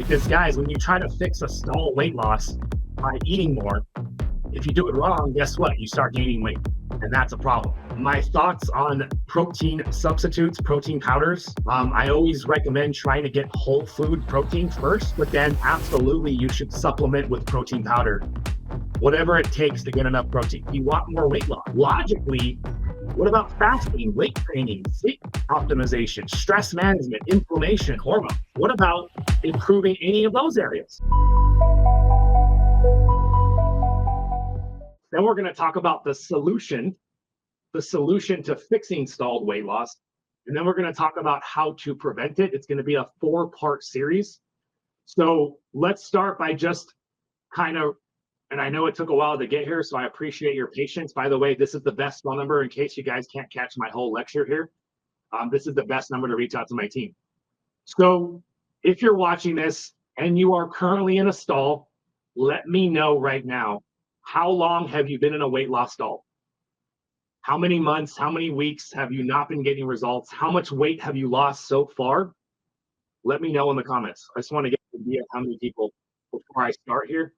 Because guys, when you try to fix a stall weight loss by eating more, if you do it wrong, guess what? You start gaining weight, and that's a problem. My thoughts on protein substitutes, protein powders. I always recommend trying to get whole food protein first, but then absolutely you should supplement with protein powder, whatever it takes to get enough protein. You want more weight loss. Logically, what about fasting, weight training, sleep optimization, stress management, inflammation, hormones? What about improving any of those areas? Then we're going to talk about the solution to fixing stalled weight loss. And then we're going to talk about how to prevent it. It's going to be a 4-part series. So let's start by just kind of, and I know it took a while to get here, so I appreciate your patience. By the way, this is the best phone number in case you guys can't catch my whole lecture here. This is the best number to reach out to my team. So if you're watching this and you are currently in a stall, let me know right now, how long have you been in a weight loss stall? How many months, how many weeks have you not been getting results? How much weight have you lost so far? Let me know in the comments. I just want to get an idea of how many people before I start here.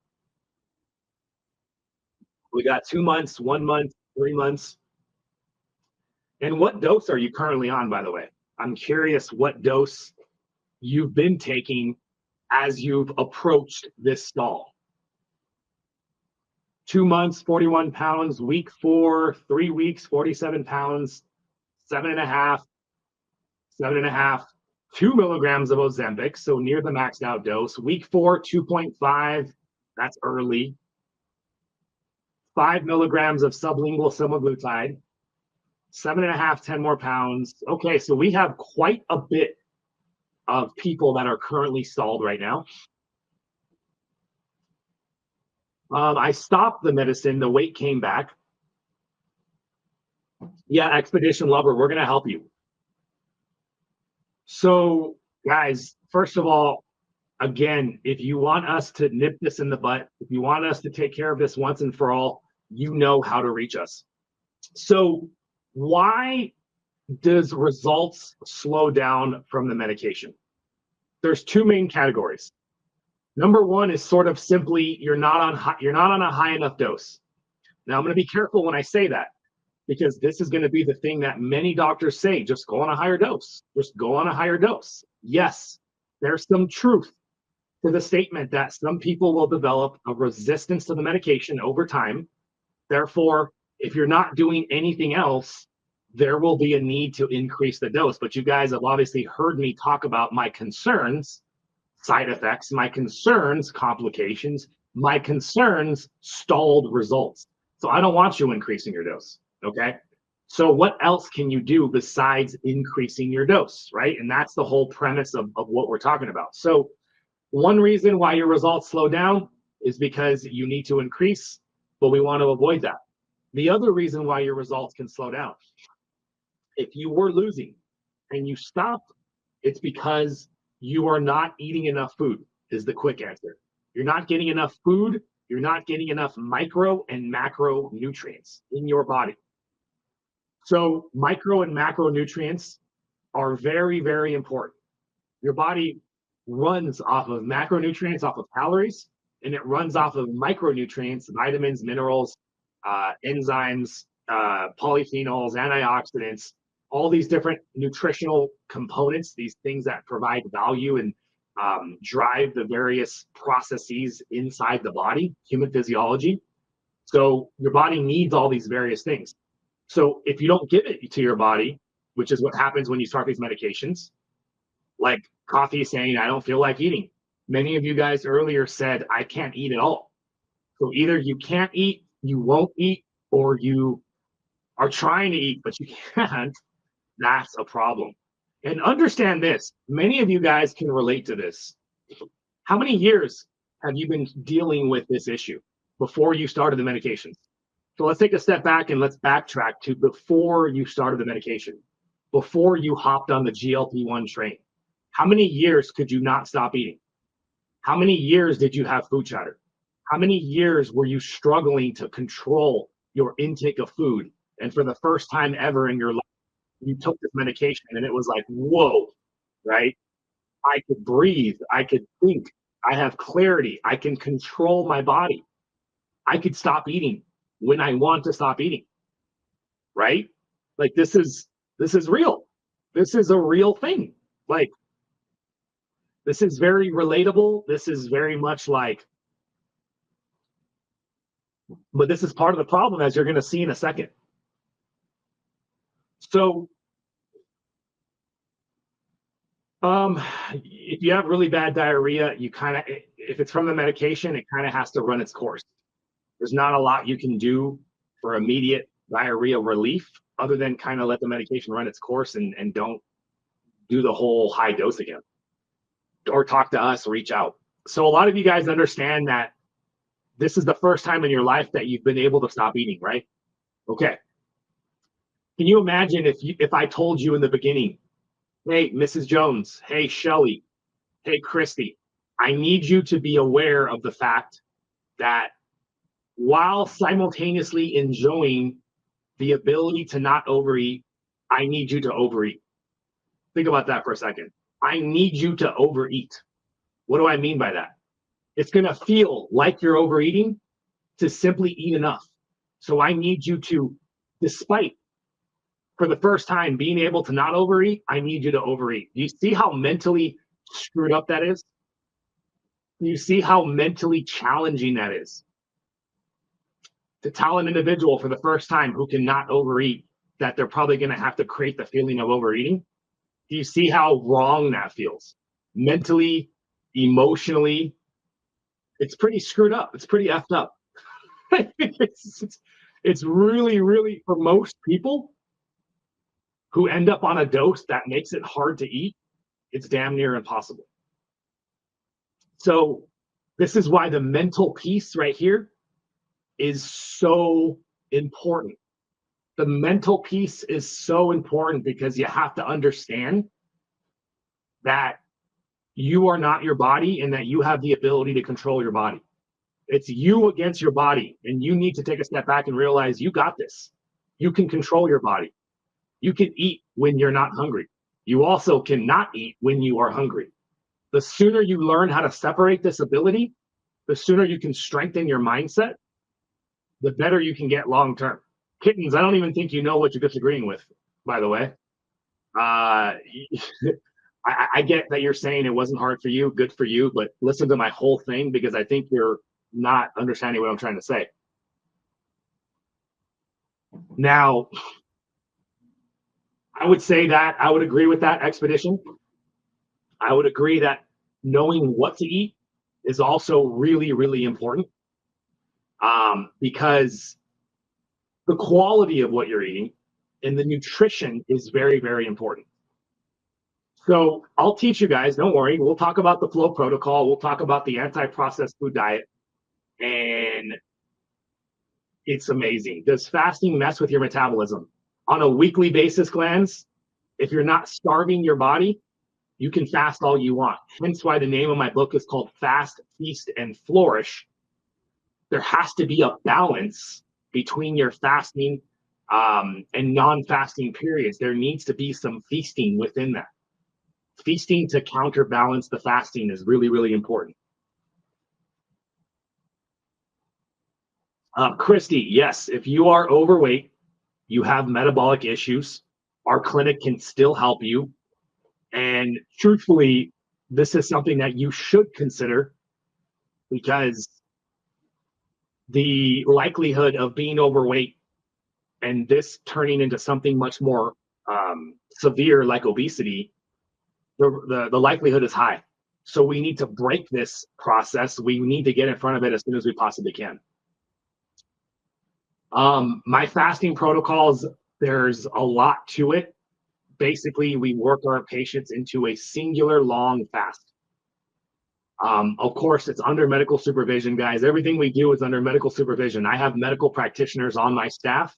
We got 2 months, 1 month, 3 months. And what dose are you currently on, by the way? I'm curious what dose you've been taking as you've approached this stall. 2 months, 41 pounds, week 4, 3 weeks, 47 pounds, 7.5, 2 milligrams of Ozempic, so near the maxed out dose. Week 4, 2.5, that's early. 5 milligrams of sublingual semaglutide, 7.5, 10 more pounds. Okay, so we have quite a bit of people that are currently stalled right now. I stopped the medicine, the weight came back. Yeah, Expedition Lover, we're going to help you. So, guys, first of all, again, if you want us to nip this in the butt, if you want us to take care of this once and for all, you know how to reach us. So, why does results slow down from the medication? There's 2 main categories. Number 1 is sort of simply you're not on a high enough dose. Now I'm going to be careful when I say that, because this is going to be the thing that many doctors say, just go on a higher dose. Just go on a higher dose. Yes, there's some truth to the statement that some people will develop a resistance to the medication over time. Therefore, if you're not doing anything else, there will be a need to increase the dose. But you guys have obviously heard me talk about my concerns, side effects, my concerns, complications, my concerns, stalled results. So I don't want you increasing your dose, okay? So what else can you do besides increasing your dose, right? And that's the whole premise of what we're talking about. So one reason why your results slow down is because you need to increase, but we want to avoid that. The other reason why your results can slow down, if you were losing and you stopped, it's because you are not eating enough food, is the quick answer. You're not getting enough food. You're not getting enough micro and macro nutrients in your body. So micro and macronutrients are very, very important. Your body runs off of macronutrients, off of calories, and it runs off of micronutrients, vitamins, minerals, enzymes, polyphenols, antioxidants, all these different nutritional components, these things that provide value and drive the various processes inside the body, human physiology. So your body needs all these various things. So if you don't give it to your body, which is what happens when you start these medications, like coffee saying, I don't feel like eating. Many of you guys earlier said, I can't eat at all. So either you can't eat, you won't eat, or you are trying to eat, but you can't. That's a problem. And understand this, many of you guys can relate to this. How many years have you been dealing with this issue before you started the medications? So let's take a step back and let's backtrack to before you started the medication, before you hopped on the GLP-1 train. How many years could you not stop eating? How many years did you have food chatter? How many years were you struggling to control your intake of food? And for the first time ever in your life, you took this medication and it was like, whoa, right? I could breathe. I could think. I have clarity. I can control my body. I could stop eating when I want to stop eating. Right? Like this is real. This is a real thing. Like this is very relatable. This is very much like, but this is part of the problem, as you're going to see in a second. So if you have really bad diarrhea, you kind of, if it's from the medication, it kind of has to run its course. There's not a lot you can do for immediate diarrhea relief other than kind of let the medication run its course and don't do the whole high dose again. Or talk to us, reach out. So a lot of you guys understand that this is the first time in your life that you've been able to stop eating, right? Okay. Can you imagine if I told you in the beginning, hey, Mrs. Jones, hey, Shelly, hey, Christy, I need you to be aware of the fact that while simultaneously enjoying the ability to not overeat, I need you to overeat. Think about that for a second. I need you to overeat. What do I mean by that? It's going to feel like you're overeating to simply eat enough. So I need you to, despite for the first time being able to not overeat, I need you to overeat. Do you see how mentally screwed up that is? Do you see how mentally challenging that is? To tell an individual for the first time who cannot overeat that they're probably going to have to create the feeling of overeating. Do you see how wrong that feels? Mentally, emotionally, it's pretty screwed up. It's pretty effed up. It's really, really, for most people who end up on a dose that makes it hard to eat, it's damn near impossible. So this is why the mental piece right here is so important. The mental piece is so important because you have to understand that you are not your body and that you have the ability to control your body. It's you against your body, and you need to take a step back and realize you got this. You can control your body. You can eat when you're not hungry. You also cannot eat when you are hungry. The sooner you learn how to separate this ability, the sooner you can strengthen your mindset, the better you can get long term. Kittens, I don't even think you know what you're disagreeing with, by the way. I get that you're saying it wasn't hard for you, good for you, but listen to my whole thing because I think you're not understanding what I'm trying to say. Now, I would say that I would agree with that expedition. I would agree that knowing what to eat is also really, really important because the quality of what you're eating and the nutrition is very, very important. So I'll teach you guys, don't worry. We'll talk about the FLOA protocol. We'll talk about the anti-processed food diet. And it's amazing. Does fasting mess with your metabolism? On a weekly basis, Glands, if you're not starving your body, you can fast all you want. Hence why the name of my book is called Fast, Feast, and Flourish. There has to be a balance between your fasting and non-fasting periods. There needs to be some feasting within that. Feasting to counterbalance the fasting is really, really important. Christy, yes, if you are overweight, you have metabolic issues, our clinic can still help you. And truthfully, this is something that you should consider because the likelihood of being overweight and this turning into something much more severe like obesity, the likelihood is high. So we need to break this process. We need to get in front of it as soon as we possibly can. My fasting protocols, there's a lot to it. Basically, we work our patients into a singular long fast. Of course, it's under medical supervision, guys. Everything we do is under medical supervision. I have medical practitioners on my staff.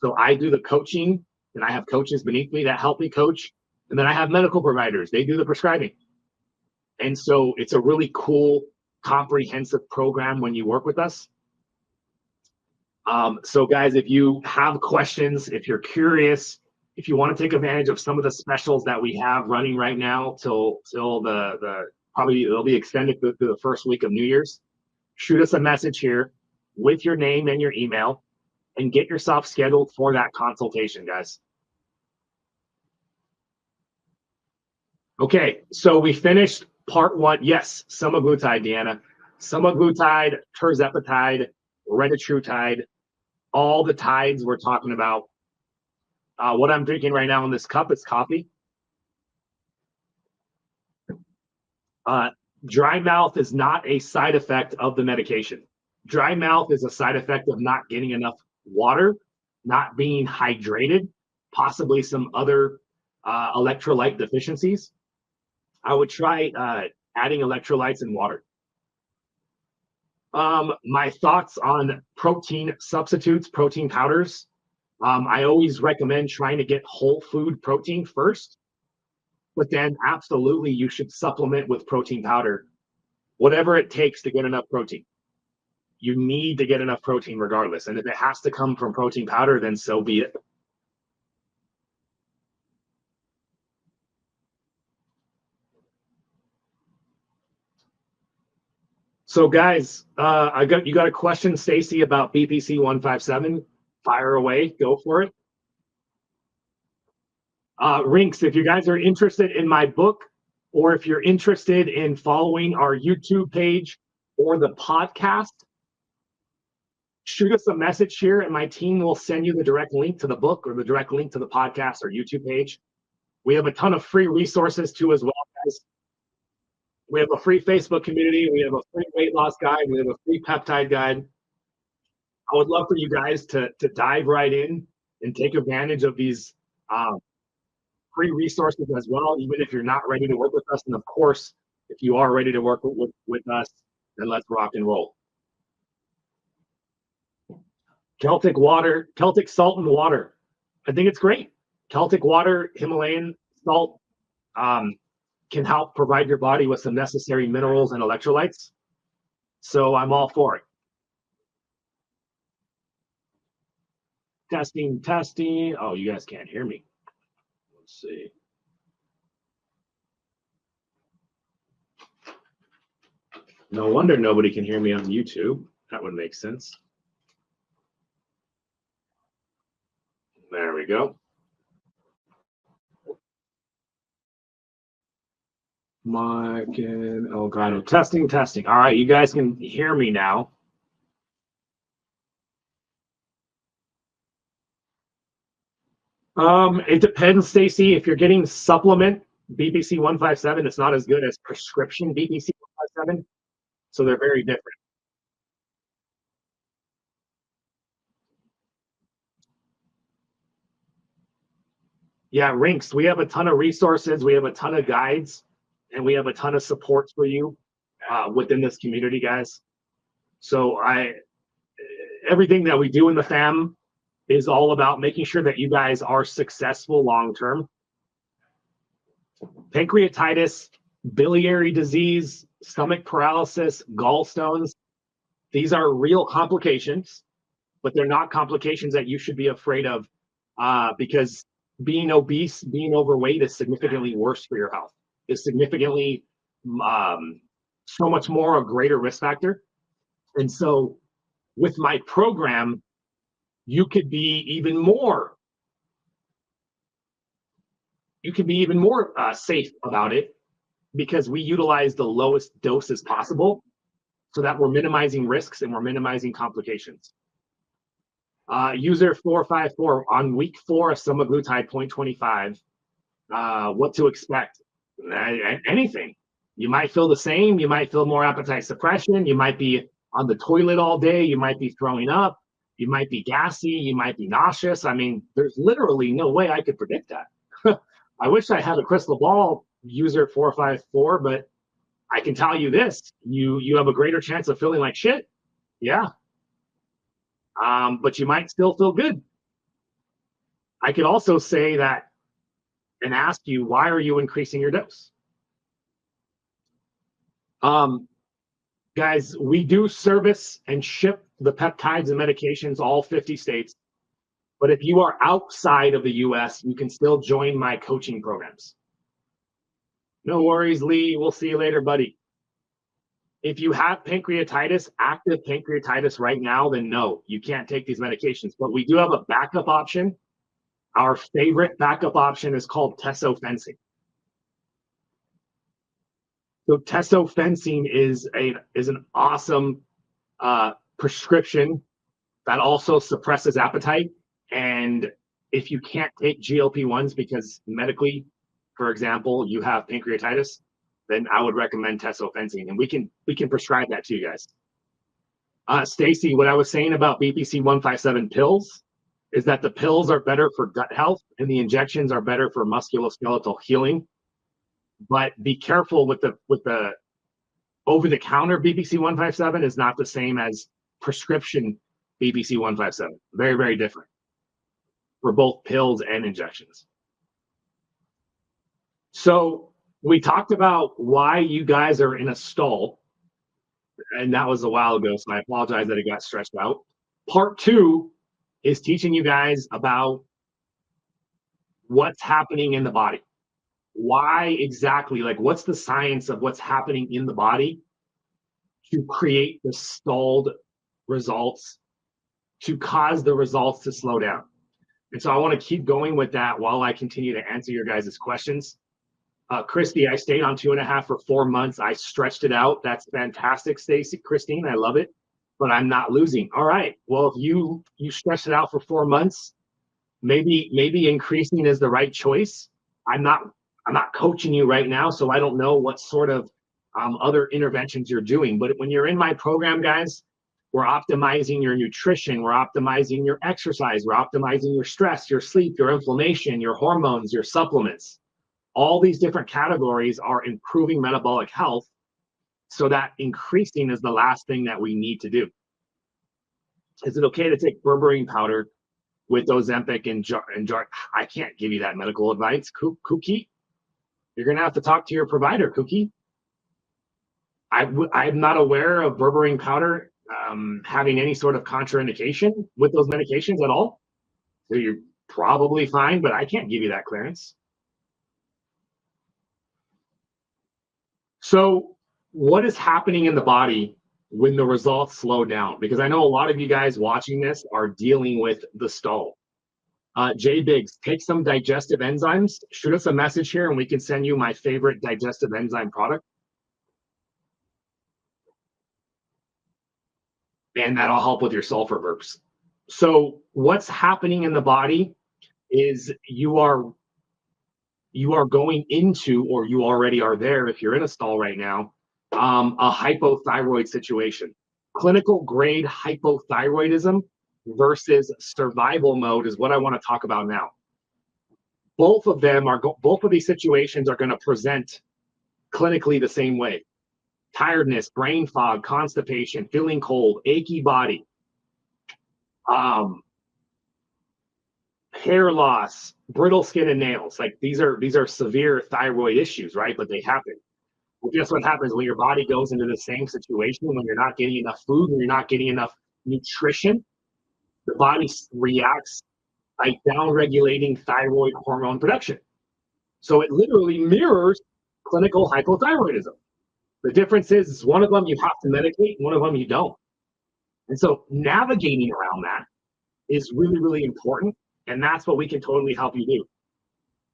So I do the coaching, and I have coaches beneath me that help me coach. And then I have medical providers. They do the prescribing. And so it's a really cool, comprehensive program when you work with us. So guys, if you have questions, if you're curious, if you want to take advantage of some of the specials that we have running right now till the probably it'll be extended to the first week of New Year's, shoot us a message here with your name and your email and get yourself scheduled for that consultation, guys. Okay, so we finished part one. Yes, semaglutide, Deanna. Semaglutide, tirzepatide, retatrutide, all the tides we're talking about. What I'm drinking right now in this cup is coffee. Dry mouth is not a side effect of the medication. Dry mouth is a side effect of not getting enough water, not being hydrated, possibly some other electrolyte deficiencies. I would try adding electrolytes and water. My thoughts on protein substitutes, protein powders. I always recommend trying to get whole food protein first, but then absolutely you should supplement with protein powder, whatever it takes to get enough protein. You need to get enough protein regardless. And if it has to come from protein powder, then so be it. So guys, you got a question, Stacy, about BPC 157? Fire away, go for it. Rinks, if you guys are interested in my book, or if you're interested in following our YouTube page or the podcast, shoot us a message here and my team will send you the direct link to the book or the direct link to the podcast or YouTube page. We have a ton of free resources too as well, guys. We have a free Facebook community. We have a free weight loss guide. We have a free peptide guide. I would love for you guys to dive right in and take advantage of these free resources as well, even if you're not ready to work with us. And of course, if you are ready to work with us, then let's rock and roll. Celtic water, Celtic salt and water. I think it's great. Celtic water, Himalayan salt, can help provide your body with some necessary minerals and electrolytes. So I'm all for it. Testing, testing. Oh, you guys can't hear me. Let's see. No wonder nobody can hear me on YouTube. That would make sense. There we go. Mike and Elgato. Testing, testing. All right, you guys can hear me now. It depends, Stacy. If you're getting supplement BPC 157, it's not as good as prescription BPC 157. So they're very different. Yeah, Rinks, we have a ton of resources, we have a ton of guides, and we have a ton of supports for you within this community, guys. So everything that we do in the fam is all about making sure that you guys are successful long term. Pancreatitis, biliary disease, stomach paralysis, gallstones, these are real complications, but they're not complications that you should be afraid of because being obese, being overweight is significantly worse for your health. Is significantly so much more a greater risk factor. And so with my program, you could be even more safe about it because we utilize the lowest doses possible so that we're minimizing risks and we're minimizing complications. User 454 on week 4 of semaglutide 0.25. What to expect? Anything. You might feel the same. You might feel more appetite suppression. You might be on the toilet all day. You might be throwing up. You might be gassy. You might be nauseous. I mean, there's literally no way I could predict that. I wish I had a crystal ball, user 454, but I can tell you this: you have a greater chance of feeling like shit. Yeah. But you might still feel good. I could also say that and ask you, why are you increasing your dose? Guys, we do service and ship the peptides and medications all 50 states, But if you are outside of the US, you can still join my coaching programs. No worries, Lee. We'll see you later, buddy. If you have pancreatitis, active pancreatitis right now, then no, you can't take these medications. But we do have a backup option. Our favorite backup option is called tesofensine. So tesofensine is an awesome prescription that also suppresses appetite. And if you can't take GLP-1s because medically, for example, you have pancreatitis, then I would recommend tesofensine, and we can prescribe that to you guys. Stacy, what I was saying about BPC 157 pills is that the pills are better for gut health and the injections are better for musculoskeletal healing. But be careful with the over-the-counter BPC 157 is not the same as prescription BPC 157. Very, very different for both pills and injections. So we talked about why you guys are in a stall, and that was a while ago, so I apologize that it got stretched out. Part 2 is teaching you guys about what's happening in the body. Why exactly, like what's the science of what's happening in the body to create the stalled results, to cause the results to slow down. And so I want to keep going with that while I continue to answer your guys' questions. Christy, I stayed on 2.5 for 4 months. I stretched it out. That's fantastic, Stacy. Christine, I love it, but I'm not losing. All right. Well, if you stretched it out for 4 months, maybe increasing is the right choice. I'm not coaching you right now, so I don't know what sort of other interventions you're doing. But when you're in my program, guys, we're optimizing your nutrition. We're optimizing your exercise. We're optimizing your stress, your sleep, your inflammation, your hormones, your supplements. All these different categories are improving metabolic health, so that increasing is the last thing that we need to do. Is it okay to take berberine powder with Ozempic and jar? I can't give you that medical advice, Cookie. You're going to have to talk to your provider, Cookie. I'm not aware of berberine powder having any sort of contraindication with those medications at all. So you're probably fine, but I can't give you that clearance. So what is happening in the body when the results slow down? Because I know a lot of you guys watching this are dealing with the stall. Jay Biggs, take some digestive enzymes, shoot us a message here and we can send you my favorite digestive enzyme product. And that'll help with your sulfur burps. So what's happening in the body is you are going into, or you already are there if you're in a stall right now, a hypothyroid situation. Clinical grade hypothyroidism versus survival mode is what I want to talk about now. Both of these situations are going to present clinically the same way. Tiredness, brain fog, constipation, feeling cold, achy body, hair loss, brittle skin and nails. Like these are severe thyroid issues, right? But they happen. Well, guess what happens when your body goes into the same situation, when you're not getting enough food, when you're not getting enough nutrition, the body reacts by downregulating thyroid hormone production. So it literally mirrors clinical hypothyroidism. The difference is one of them you have to medicate, one of them you don't. And so navigating around that is really, really important. And that's what we can totally help you do.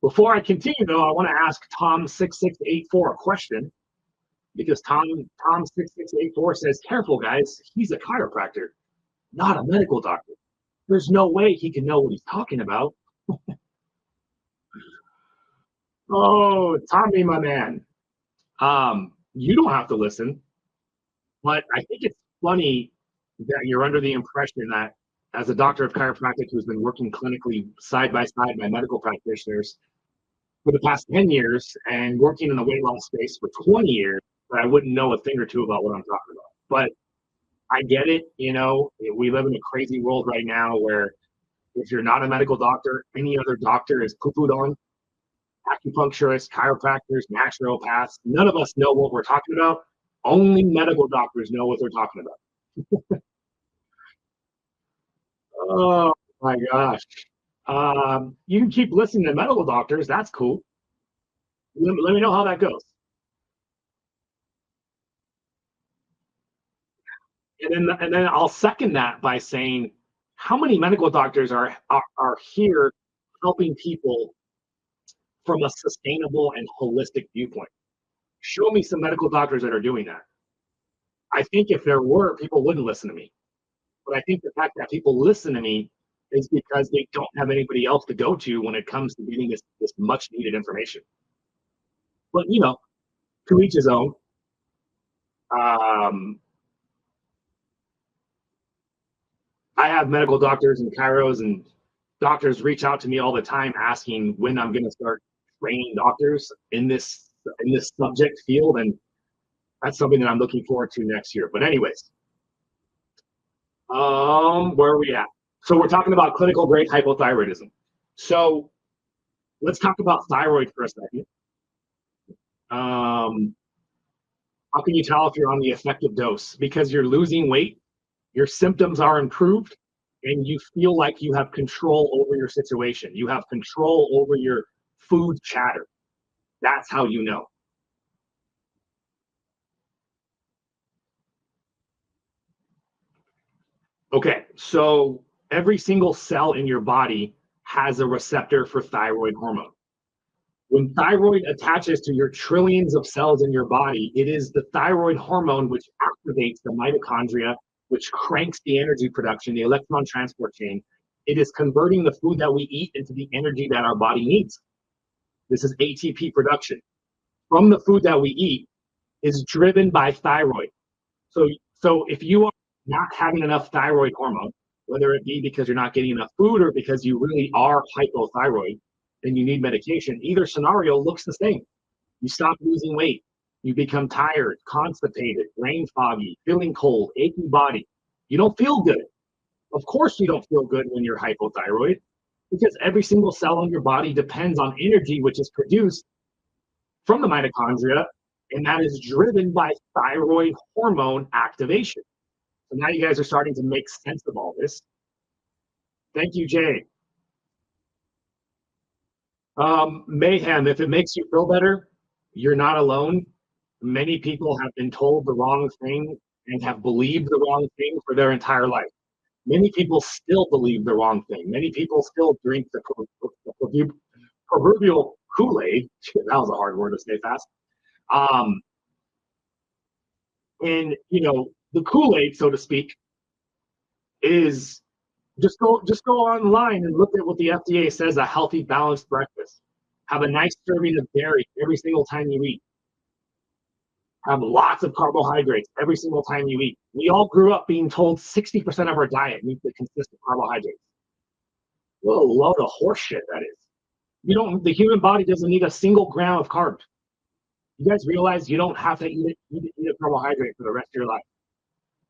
Before I continue, though, I want to ask Tom6684 a question, because Tom6684 says, careful, guys, he's a chiropractor, not a medical doctor. There's no way he can know what he's talking about. Oh, Tommy, my man. You don't have to listen, but I think it's funny that you're under the impression that as a doctor of chiropractic who's been working clinically side by side by medical practitioners for the past 10 years and working in the weight loss space for 20 years, that I wouldn't know a thing or two about what I'm talking about. But I get it. You know, we live in a crazy world right now where if you're not a medical doctor, any other doctor is poo-pooed on. Acupuncturists, chiropractors, naturopaths, none of us know what we're talking about. Only medical doctors know what they're talking about. Oh, My gosh. You can keep listening to medical doctors. That's cool. Let me know how that goes. And then I'll second that by saying, how many medical doctors are here helping people from a sustainable and holistic viewpoint? Show me some medical doctors that are doing that. I think if there were, people wouldn't listen to me. But I think the fact that people listen to me is because they don't have anybody else to go to when it comes to getting this much needed information. But to each his own. Um, I have medical doctors and chiros and doctors reach out to me all the time asking when I'm going to start training doctors in this subject field, and that's something that I'm looking forward to next year. But anyways, where are we at? So we're talking about clinical grade hypothyroidism. So let's talk about thyroid for a second. How can you tell if you're on the effective dose? Because you're losing weight, your symptoms are improved, and you feel like you have control over your situation. You have control over your food chatter. That's how you know. Okay, so every single cell in your body has a receptor for thyroid hormone. When thyroid attaches to your trillions of cells in your body, it is the thyroid hormone which activates the mitochondria, which cranks the energy production, the electron transport chain. It is converting the food that we eat into the energy that our body needs. This is ATP production. From the food that we eat is driven by thyroid. So if you are not having enough thyroid hormone, whether it be because you're not getting enough food or because you really are hypothyroid and you need medication, either scenario looks the same. You stop losing weight. You become tired, constipated, brain foggy, feeling cold, achy body. You don't feel good. Of course, you don't feel good when you're hypothyroid because every single cell in your body depends on energy, which is produced from the mitochondria, and that is driven by thyroid hormone activation. So now you guys are starting to make sense of all this. Thank you, Jay. Mayhem, if it makes you feel better, you're not alone. Many people have been told the wrong thing and have believed the wrong thing for their entire life. Many people still believe the wrong thing. Many people still drink the proverbial Kool-Aid. That was a hard word to say fast. And the Kool-Aid, so to speak, is just go online and look at what the FDA says a healthy, balanced breakfast. Have a nice serving of dairy every single time you eat. Have lots of carbohydrates every single time you eat. We all grew up being told 60% of our diet needs to consist of carbohydrates. What a load of horse shit that is. The human body doesn't need a single gram of carbs. You guys realize you don't have to eat a carbohydrate for the rest of your life.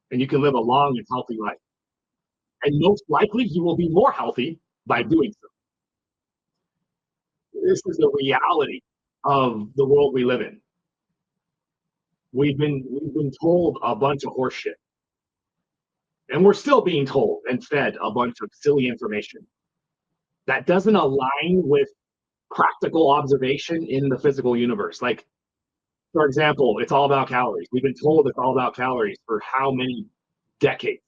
And you can live a long and healthy life. And most likely you will be more healthy by doing so. This is the reality of the world we live in. We've been told a bunch of horse shit. And we're still being told and fed a bunch of silly information that doesn't align with practical observation in the physical universe. Like, for example, it's all about calories. We've been told it's all about calories for how many decades?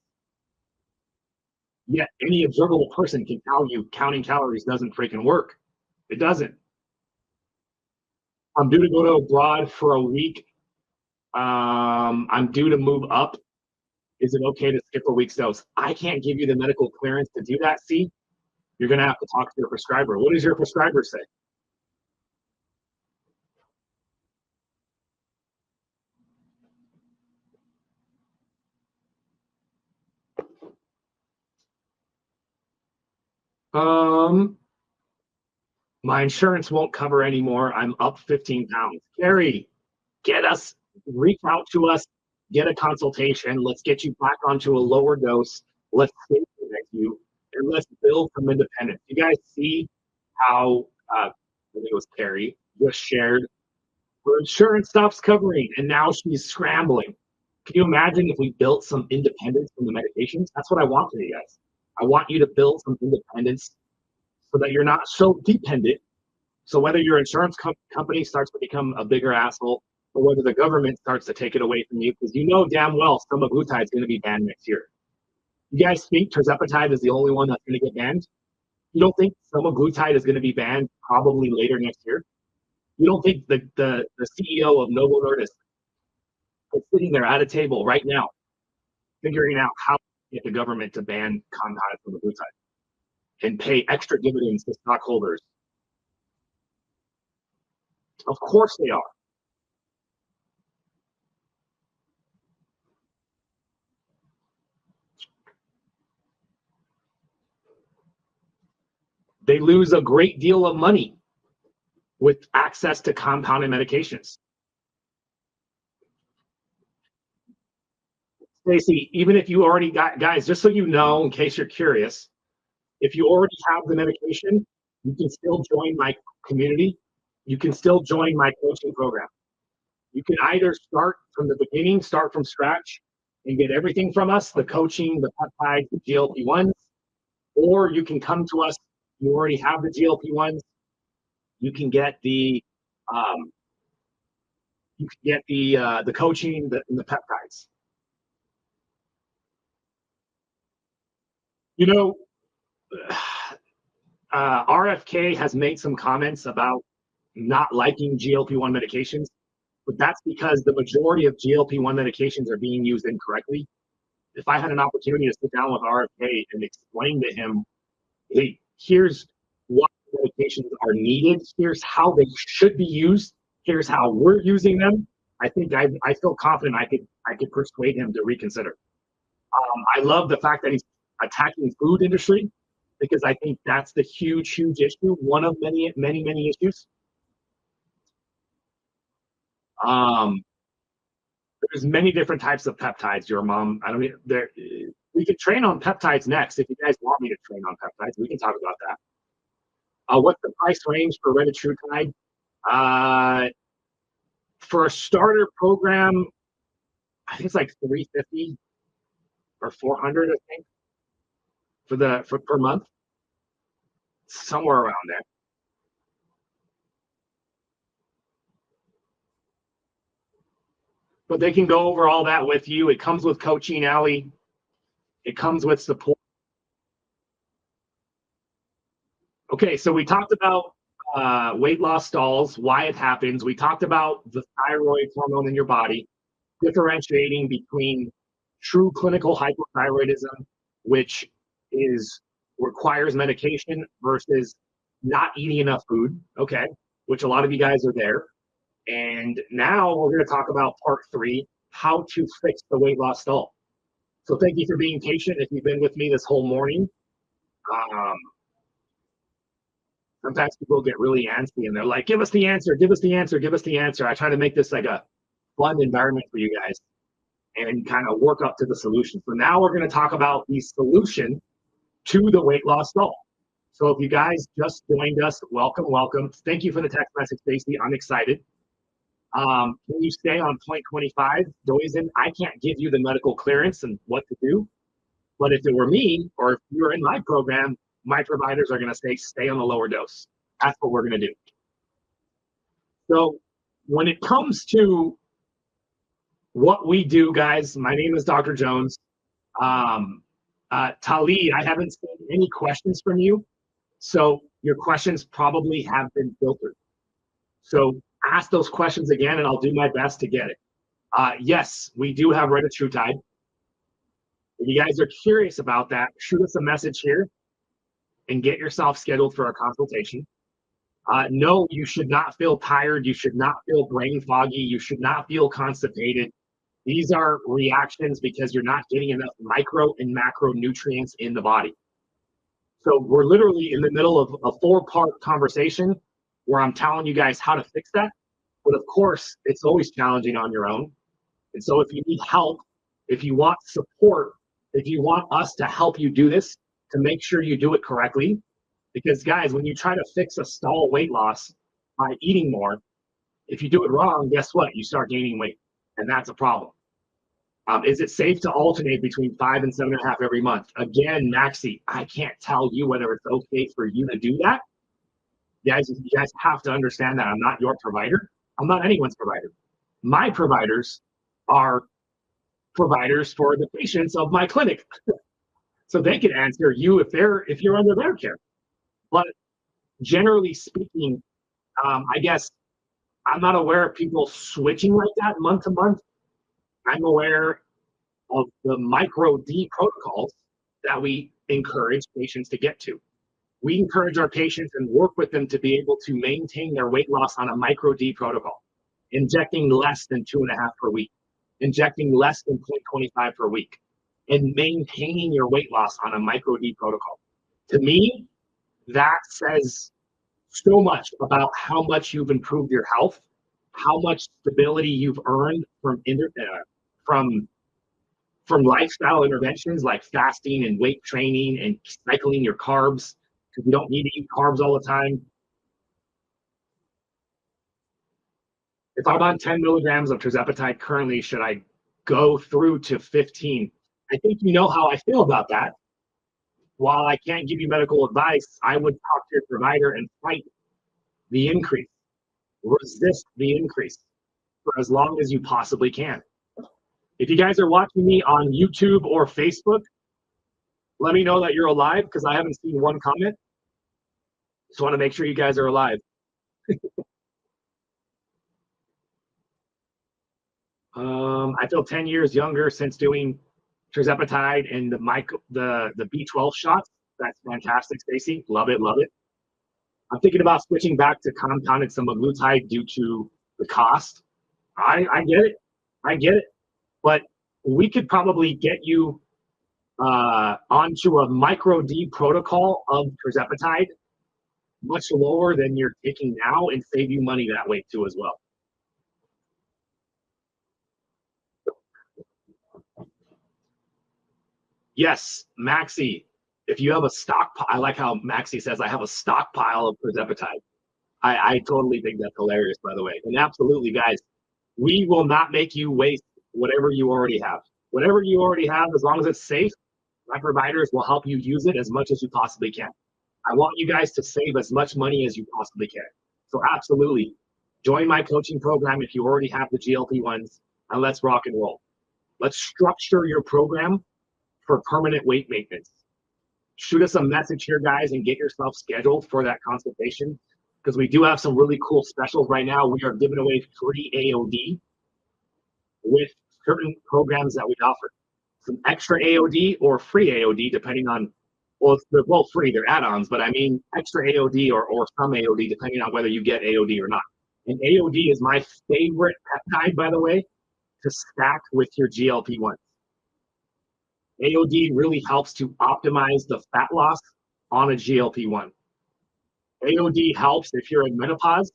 Yet any observable person can tell you counting calories doesn't freaking work. It doesn't. I'm due to go to abroad for a week. I'm due to move up. Is it okay to skip a week's dose? I can't give you the medical clearance to do that. See, you're going to have to talk to your prescriber. What does your prescriber say? Um, my insurance won't cover anymore. I'm up 15 pounds. Gary, reach out to us, get a consultation. Let's get you back onto a lower dose. Let's stay connect you, and let's build some independence. You guys see how I think it was Carrie just shared her insurance stops covering, and now she's scrambling. Can you imagine if we built some independence from the medications? That's what I want for you guys. I want you to build some independence so that you're not so dependent. So whether your insurance company starts to become a bigger asshole, or whether the government starts to take it away from you, because you know damn well semaglutide is going to be banned next year. You guys think tirzepatide is the only one that's going to get banned? You don't think semaglutide is going to be banned probably later next year? You don't think the CEO of Novo Nordisk is sitting there at a table right now figuring out how to get the government to ban compounded semaglutide and pay extra dividends to stockholders? Of course they are. They lose a great deal of money with access to compounded medications. Stacey, even if you already got, guys, just so you know, in case you're curious, if you already have the medication, you can still join my community. You can still join my coaching program. You can either start from the beginning, start from scratch, and get everything from us, the coaching, the peptide, the GLP-1s, or you can come to us, you already have the GLP-1s, you can get the coaching, and the peptides. You know, RFK has made some comments about not liking GLP-1 medications, but that's because the majority of GLP-1 medications are being used incorrectly. If I had an opportunity to sit down with RFK and explain to him, hey, here's what medications are needed, here's how they should be used, here's how we're using them, I think I feel confident I could persuade him to reconsider. I love the fact that he's attacking food industry, because I think that's the huge issue, one of many issues. There's many different types of peptides. Your mom, I don't mean there. We could train on peptides next. If you guys want me to train on peptides, we can talk about that. What's the price range for retatrutide? For a starter program, I think it's like $350 or $400, I think, for per month, somewhere around there. But they can go over all that with you. It comes with coaching, Allie. It comes with support. Okay, so we talked about weight loss stalls, why it happens. We talked about the thyroid hormone in your body, differentiating between true clinical hypothyroidism, which requires medication, versus not eating enough food, okay, which a lot of you guys are there. And now we're going to talk about part 3, how to fix the weight loss stall. So thank you for being patient if you've been with me this whole morning. Sometimes people get really antsy and they're like, give us the answer, give us the answer, give us the answer. I try to make this like a fun environment for you guys and kind of work up to the solution. So now we're going to talk about the solution to the weight loss stall. So if you guys just joined us, welcome, welcome. Thank you for the text message, Stacey. I'm excited. Can you stay on point 25, Doizen? I can't give you the medical clearance and what to do, but if it were me, or if you're in my program, my providers are going to say, stay on the lower dose. That's what we're going to do. So when it comes to what we do, guys, my name is Dr. Jones. Talib, I haven't seen any questions from you, so your questions probably have been filtered. So ask those questions again, and I'll do my best to get it. Yes, we do have retatrutide. If you guys are curious about that, shoot us a message here and get yourself scheduled for a consultation. No, you should not feel tired. You should not feel brain foggy. You should not feel constipated. These are reactions because you're not getting enough micro and macro nutrients in the body. So we're literally in the middle of a 4-part conversation where I'm telling you guys how to fix that. But of course, it's always challenging on your own. And so if you need help, if you want support, if you want us to help you do this, to make sure you do it correctly, because guys, when you try to fix a stall weight loss by eating more, if you do it wrong, guess what? You start gaining weight, and that's a problem. Is it safe to alternate between 5 and 7.5 every month? Again, Maxi, I can't tell you whether it's okay for you to do that. You guys have to understand that I'm not your provider. I'm not anyone's provider. My providers are providers for the patients of my clinic. So they can answer you if you're under their care. But generally speaking, I guess I'm not aware of people switching like that month to month. I'm aware of the micro D protocols that we encourage patients to get to. We encourage our patients and work with them to be able to maintain their weight loss on a micro D protocol, injecting less than 2.5 per week, injecting less than 0.25 per week, and maintaining your weight loss on a micro D protocol. To me, that says so much about how much you've improved your health, how much stability you've earned from lifestyle interventions like fasting and weight training and cycling your carbs, because you don't need to eat carbs all the time. If I'm on 10 milligrams of tirzepatide currently, should I go through to 15? I think you know how I feel about that. While I can't give you medical advice, I would talk to your provider and fight the increase. Resist the increase for as long as you possibly can. If you guys are watching me on YouTube or Facebook, let me know that you're alive, because I haven't seen one comment. Just want to make sure you guys are alive. I feel 10 years younger since doing tirzepatide and the B12 shots. That's fantastic, Stacy. Love it, love it. I'm thinking about switching back to compounded semaglutide due to the cost. I get it. I get it. But we could probably get you onto a micro D protocol of tirzepatide much lower than you're taking now and save you money that way too as well. Yes, Maxi, if you have a stockpile, I like how Maxi says, I have a stockpile of tirzepatide. I totally think that's hilarious, by the way. And absolutely, guys, we will not make you waste whatever you already have. Whatever you already have, as long as it's safe, my providers will help you use it as much as you possibly can. I want you guys to save as much money as you possibly can. So absolutely, join my coaching program if you already have the GLP-1s, and let's rock and roll. Let's structure your program for permanent weight maintenance. Shoot us a message here, guys, and get yourself scheduled for that consultation, because we do have some really cool specials right now. We are giving away free AOD with certain programs that we offer. Some extra AOD or free AOD, depending on, well, they're both free, they're add-ons, but I mean extra AOD or some AOD, depending on whether you get AOD or not. And AOD is my favorite peptide, by the way, to stack with your GLP-1. AOD really helps to optimize the fat loss on a GLP-1. AOD helps if you're in menopause,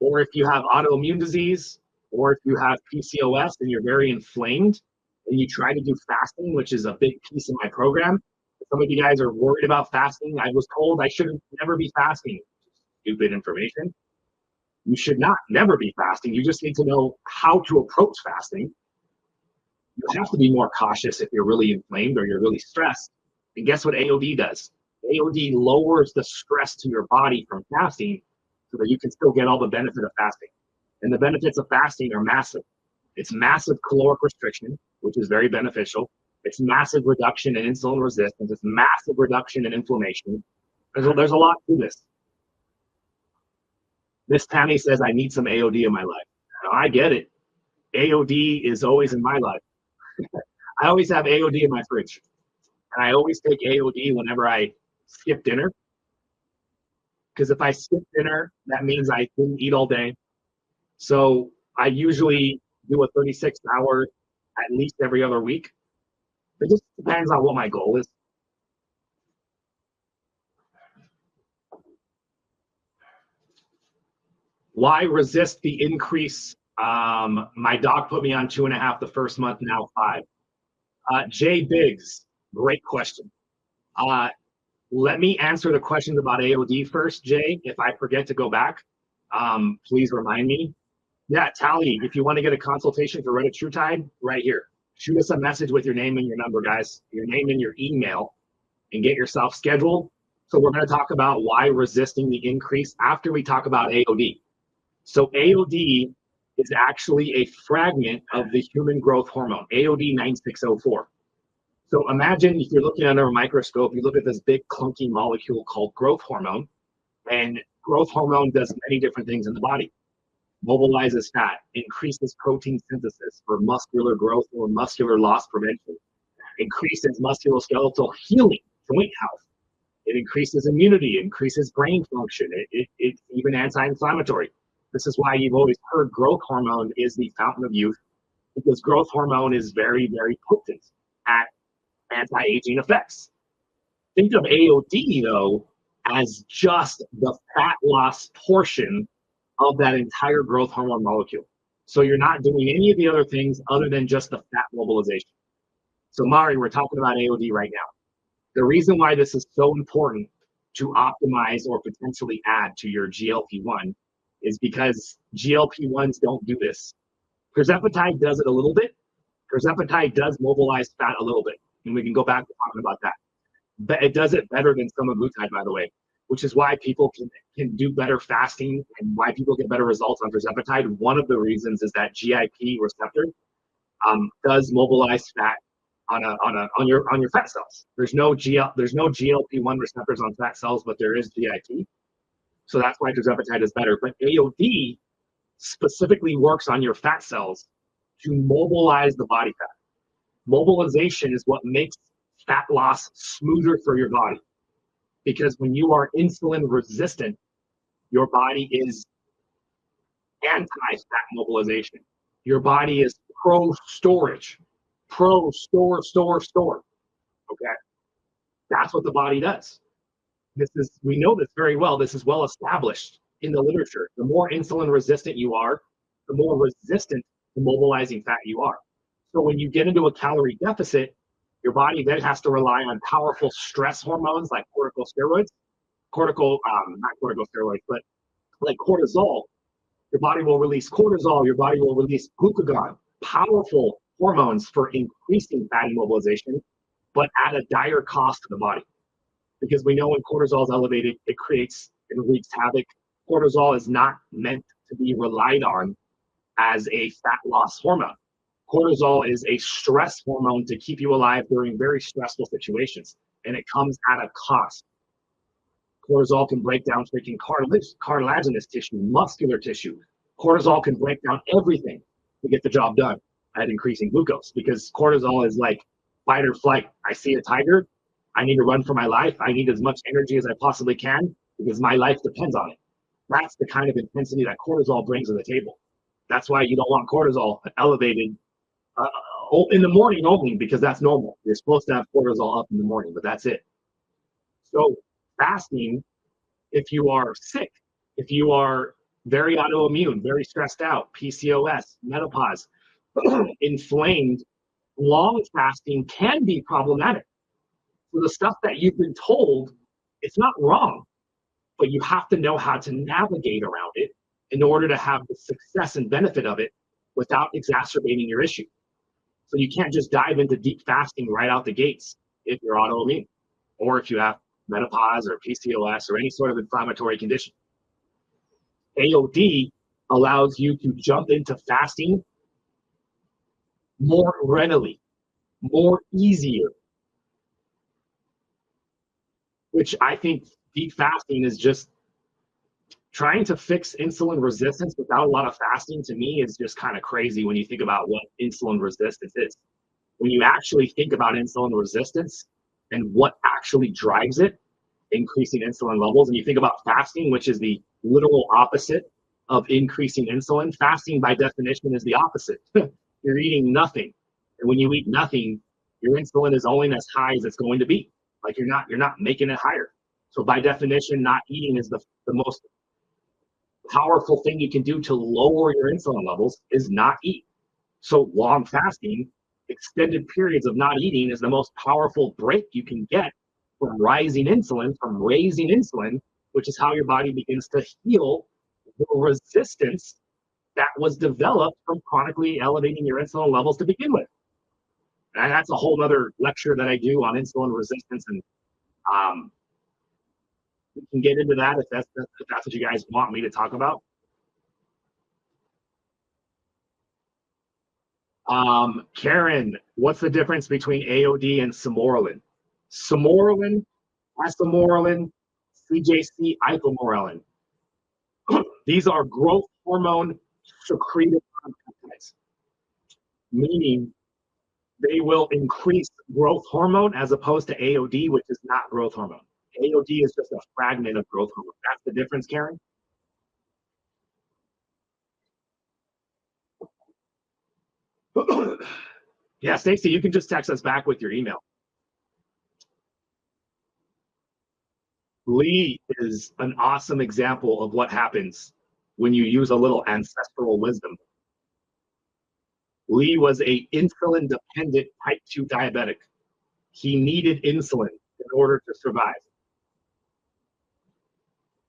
or if you have autoimmune disease, or if you have PCOS and you're very inflamed and you try to do fasting, which is a big piece of my program. Some of you guys are worried about fasting. I was told I should never be fasting. Stupid information. You should not never be fasting. You just need to know how to approach fasting. You have to be more cautious if you're really inflamed or you're really stressed. And guess what AOD does? AOD lowers the stress to your body from fasting so that you can still get all the benefit of fasting. And the benefits of fasting are massive. It's massive caloric restriction, which is very beneficial. It's massive reduction in insulin resistance. It's massive reduction in inflammation. There's a lot to this. Miss Tammy says, I need some AOD in my life. I get it. AOD is always in my life. I always have AOD in my fridge. And I always take AOD whenever I skip dinner. Because if I skip dinner, that means I didn't eat all day. So I usually do a 36-hour at least every other week. It just depends on what my goal is. Why resist the increase? My doc put me on 2.5 the first month, now 5. Jay Biggs, great question. Let me answer the questions about AOD first, Jay. If I forget to go back, please remind me. Yeah, Tally, if you want to get a consultation for retatrutide, right here. shoot us a message with your name and your number, guys, your name and your email, and get yourself scheduled. So we're going to talk about why resisting the increase after we talk about AOD. So AOD is actually a fragment of the human growth hormone, AOD 9604. So imagine if you're looking under a microscope, you look at this big clunky molecule called growth hormone, and growth hormone does many different things in the body. Mobilizes fat, increases protein synthesis for muscular growth or muscular loss prevention, increases musculoskeletal healing, joint health. It increases immunity, increases brain function. It's even anti-inflammatory. This is why you've always heard growth hormone is the fountain of youth, because growth hormone is very, very potent at anti-aging effects. Think of AOD, though, as just the fat loss portion of that entire growth hormone molecule. So you're not doing any of the other things other than just the fat mobilization. So Mari, we're talking about AOD right now. The reason why this is so important to optimize or potentially add to your GLP-1 is because GLP-1s don't do this. Tirzepatide does it a little bit. Tirzepatide does mobilize fat a little bit, and we can go back to talking about that. But it does it better than semaglutide, by the way, which is why people can do better fasting and why people get better results on tirzepatide. One of the reasons is that GIP receptor does mobilize fat on your fat cells. There's no GLP-1 receptors on fat cells, but there is GIP. So that's why tirzepatide is better. But AOD specifically works on your fat cells to mobilize the body fat. Mobilization is what makes fat loss smoother for your body. Because when you are insulin resistant, your body is anti-fat mobilization. Your body is pro-storage. Store. Okay? That's what the body does. We know this very well. This is well established in the literature. The more insulin resistant you are, the more resistant to mobilizing fat you are. So when you get into a calorie deficit, your body then has to rely on powerful stress hormones like corticosteroids, not corticosteroids, but like cortisol. Your body will release cortisol, your body will release glucagon, powerful hormones for increasing fat mobilization, but at a dire cost to the body. Because we know when cortisol is elevated, it wreaks havoc. Cortisol is not meant to be relied on as a fat loss hormone. Cortisol is a stress hormone to keep you alive during very stressful situations, and it comes at a cost. Cortisol can break down freaking cartilaginous tissue, muscular tissue. Cortisol can break down everything to get the job done at increasing glucose, because cortisol is like fight or flight. I see a tiger, I need to run for my life. I need as much energy as I possibly can because my life depends on it. That's the kind of intensity that cortisol brings to the table. That's why you don't want cortisol elevated in the morning only, because that's normal. You're supposed to have cortisol up in the morning, but that's it. So fasting, if you are sick, if you are very autoimmune, very stressed out, PCOS, menopause, inflamed, long fasting can be problematic. So the stuff that you've been told, it's not wrong, but you have to know how to navigate around it in order to have the success and benefit of it without exacerbating your issue. So you can't just dive into deep fasting right out the gates if you're autoimmune or if you have menopause or PCOS or any sort of inflammatory condition. AOD allows you to jump into fasting more readily, more easier, which I think deep fasting is just trying to fix insulin resistance without a lot of fasting. To me, is just kind of crazy when you think about what insulin resistance is. When you actually think about insulin resistance and what actually drives it, increasing insulin levels, and you think about fasting, which is the literal opposite of increasing insulin. Fasting by definition is the opposite. You're eating nothing, and when you eat nothing, your insulin is only as high as it's going to be. Like you're not making it higher. So by definition, not eating is the most powerful thing you can do to lower your insulin levels is not eat. So long fasting, extended periods of not eating, is the most powerful break you can get from raising insulin, which is how your body begins to heal the resistance that was developed from chronically elevating your insulin levels to begin with. and that's a whole other lecture that I do on insulin resistance, and we can get into that if that's what you guys want me to talk about. Karen, what's the difference between AOD and Samorelin? Samorelin, Asamorelin, CJC, Ipamorelin. These are growth hormone secreted peptides, meaning they will increase growth hormone as opposed to AOD, which is not growth hormone. AOD is just a fragment of growth hormone. That's the difference, Karen? Yeah, Stacy, you can just text us back with your email. Lee is an awesome example of what happens when you use a little ancestral wisdom. Lee was a insulin-dependent type 2 diabetic. He needed insulin in order to survive.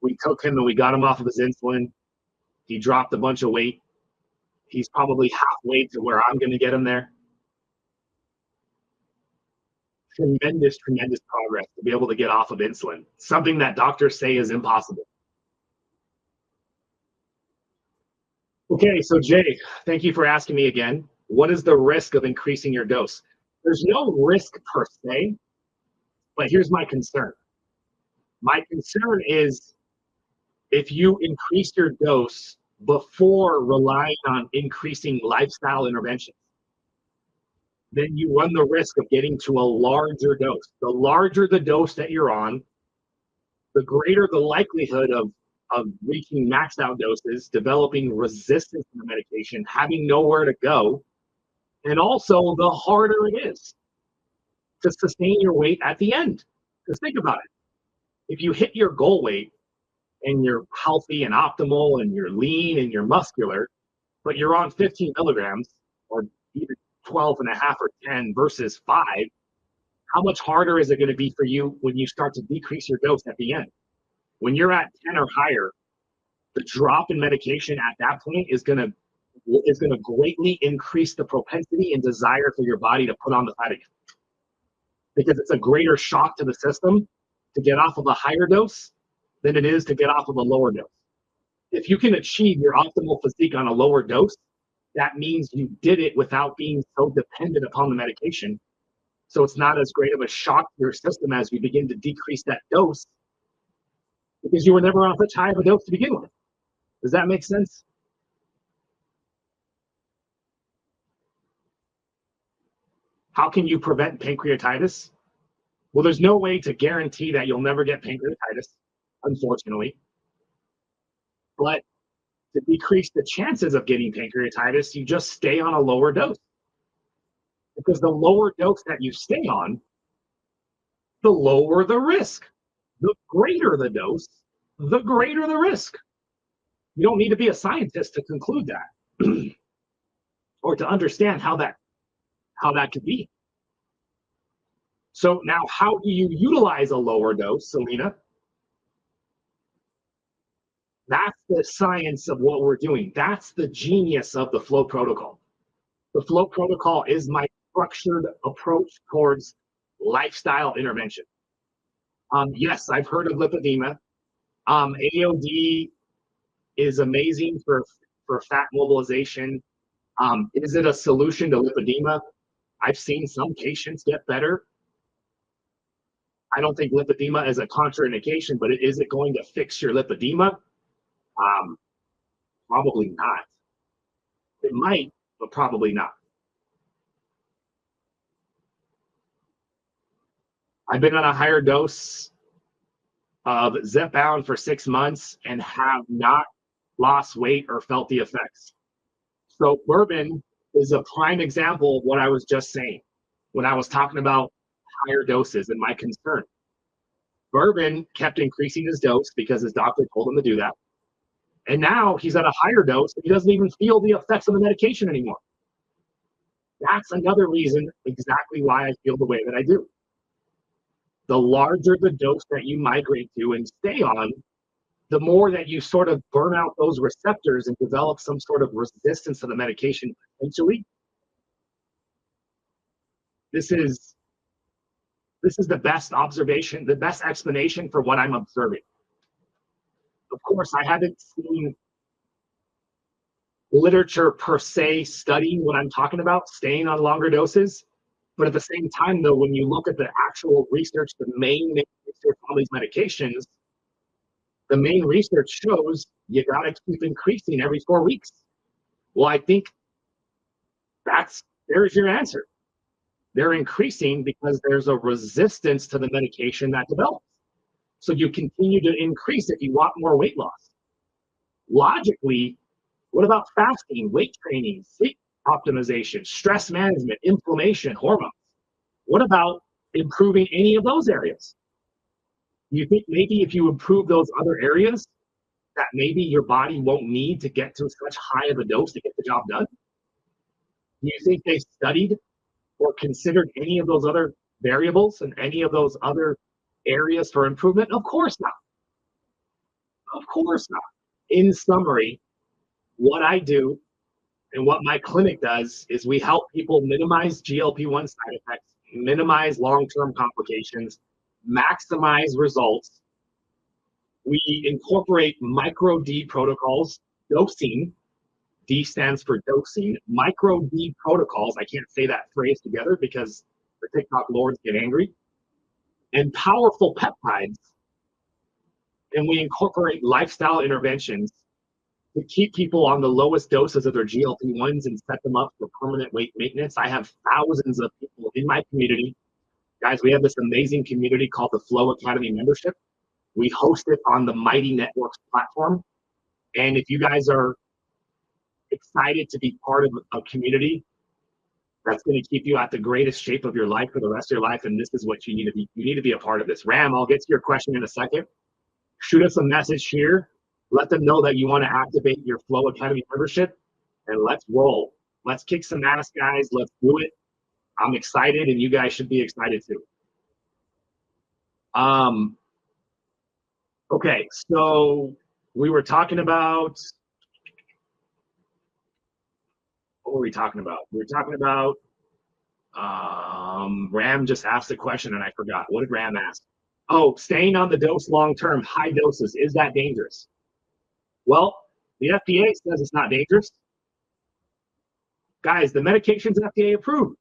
We took him and we got him off of his insulin. He dropped a bunch of weight. He's probably halfway to where I'm going to get him there. Tremendous progress to be able to get off of insulin, something that doctors say is impossible. Okay, so Jay, thank you for asking me again. What is the risk of increasing your dose? There's no risk per se, but here's my concern. My concern is if you increase your dose before relying on increasing lifestyle interventions, then you run the risk of getting to a larger dose. The larger the dose that you're on, the greater the likelihood of reaching maxed out doses, developing resistance to the medication, having nowhere to go, and also the harder it is to sustain your weight at the end. Because think about it. If you hit your goal weight and you're healthy and optimal and you're lean and you're muscular, but you're on 15 milligrams or even 12 and a half or 10 versus 5, how much harder is it going to be for you when you start to decrease your dose at the end? When you're at 10 or higher, the drop in medication at that point is going to greatly increase the propensity and desire for your body to put on the fat again. Because it's a greater shock to the system to get off of a higher dose than it is to get off of a lower dose. If you can achieve your optimal physique on a lower dose, that means you did it without being so dependent upon the medication. So it's not as great of a shock to your system as you begin to decrease that dose because you were never on such high of a dose to begin with. Does that make sense? How can you prevent pancreatitis? Well, there's no way to guarantee that you'll never get pancreatitis, unfortunately. But to decrease the chances of getting pancreatitis, you just stay on a lower dose. Because the lower dose that you stay on, the lower the risk. The greater the dose, the greater the risk. You don't need to be a scientist to conclude that or to understand how that could be. So now, how do you utilize a lower dose, Selena? That's the science of what we're doing. That's the genius of the FLOA protocol. The FLOA protocol is my structured approach towards lifestyle intervention. Yes, I've heard of lipedema. AOD is amazing for fat mobilization. Is it a solution to lipedema? I've seen some patients get better. I don't think lipedema is a contraindication, but is it going to fix your lipedema? Probably not. It might, but probably not. I've been on a higher dose of Zepbound for 6 months and have not lost weight or felt the effects. So bourbon is a prime example of what I was just saying when I was talking about higher doses and my concern. Bourbon kept increasing his dose because his doctor told him to do that. And now he's at a higher dose and he doesn't even feel the effects of the medication anymore. That's another reason exactly why I feel the way that I do. The larger the dose that you migrate to and stay on, the more that you sort of burn out those receptors and develop some sort of resistance to the medication potentially. This is the best observation, the best explanation for what I'm observing. Of course, I haven't seen literature per se studying what I'm talking about, staying on longer doses. But at the same time, though, when you look at the actual research, the main research on these medications, the main research shows you got to keep increasing every 4 weeks. Well, I think there's your answer. They're increasing because there's a resistance to the medication that develops. So you continue to increase if you want more weight loss. Logically, what about fasting, weight training, sleep optimization, stress management, inflammation, hormones? What about improving any of those areas? You think maybe if you improve those other areas, that maybe your body won't need to get to such high of a dose to get the job done? Do you think they studied or considered any of those other variables and any of those other areas for improvement? Of course not. Of course not. In summary, what I do and what my clinic does is we help people minimize GLP-1 side effects, minimize long-term complications, maximize results. We incorporate micro D protocols, dosing. D stands for dosing. Micro D protocols, I can't say that phrase together because the TikTok lords get angry. And powerful peptides. And we incorporate lifestyle interventions to keep people on the lowest doses of their GLP-1s and set them up for permanent weight maintenance. I have thousands of people in my community. Guys, we have this amazing community called the FLOA Academy membership. We host it on the Mighty Networks platform. And if you guys are excited to be part of a community that's going to keep you at the greatest shape of your life for the rest of your life, and this is what you need to be a part of this. Ram, I'll get to your question in a second. Shoot us a message here. Let them know that you want to activate your Flow Academy membership, and let's roll. Let's kick some ass, guys. Let's do it. I'm excited, and you guys should be excited too. Okay, so we were talking about, what were we talking about? We were talking about, Ram just asked a question and I forgot. What did Ram ask? Oh, staying on the dose long-term, high doses, is that dangerous? Well, the FDA says it's not dangerous. Guys, the medication's FDA approved.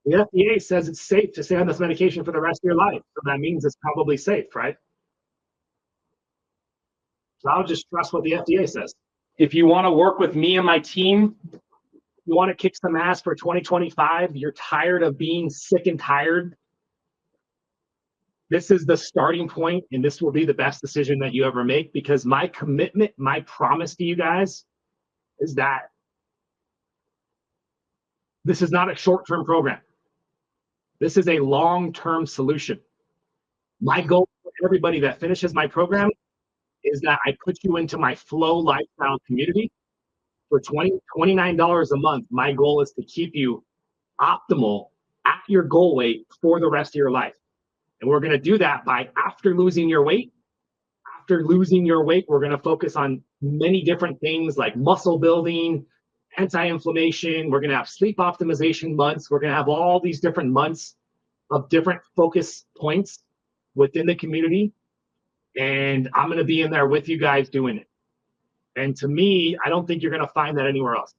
The FDA says it's safe to stay on this medication for the rest of your life. So that means it's probably safe, right? So I'll just trust what the FDA says. If you want to work with me and my team, you want to kick some ass for 2025, you're tired of being sick and tired, this is the starting point, and this will be the best decision that you ever make, because my commitment, my promise to you guys is that this is not a short-term program. This is a long-term solution. My goal for everybody that finishes my program is that I put you into my Flow lifestyle community for $29 a month. My goal is to keep you optimal at your goal weight for the rest of your life. And we're going to do that by, after losing your weight, we're going to focus on many different things like muscle building, anti-inflammation. We're going to have sleep optimization months. We're going to have all these different months of different focus points within the community. And I'm going to be in there with you guys doing it. And to me, I don't think you're going to find that anywhere else.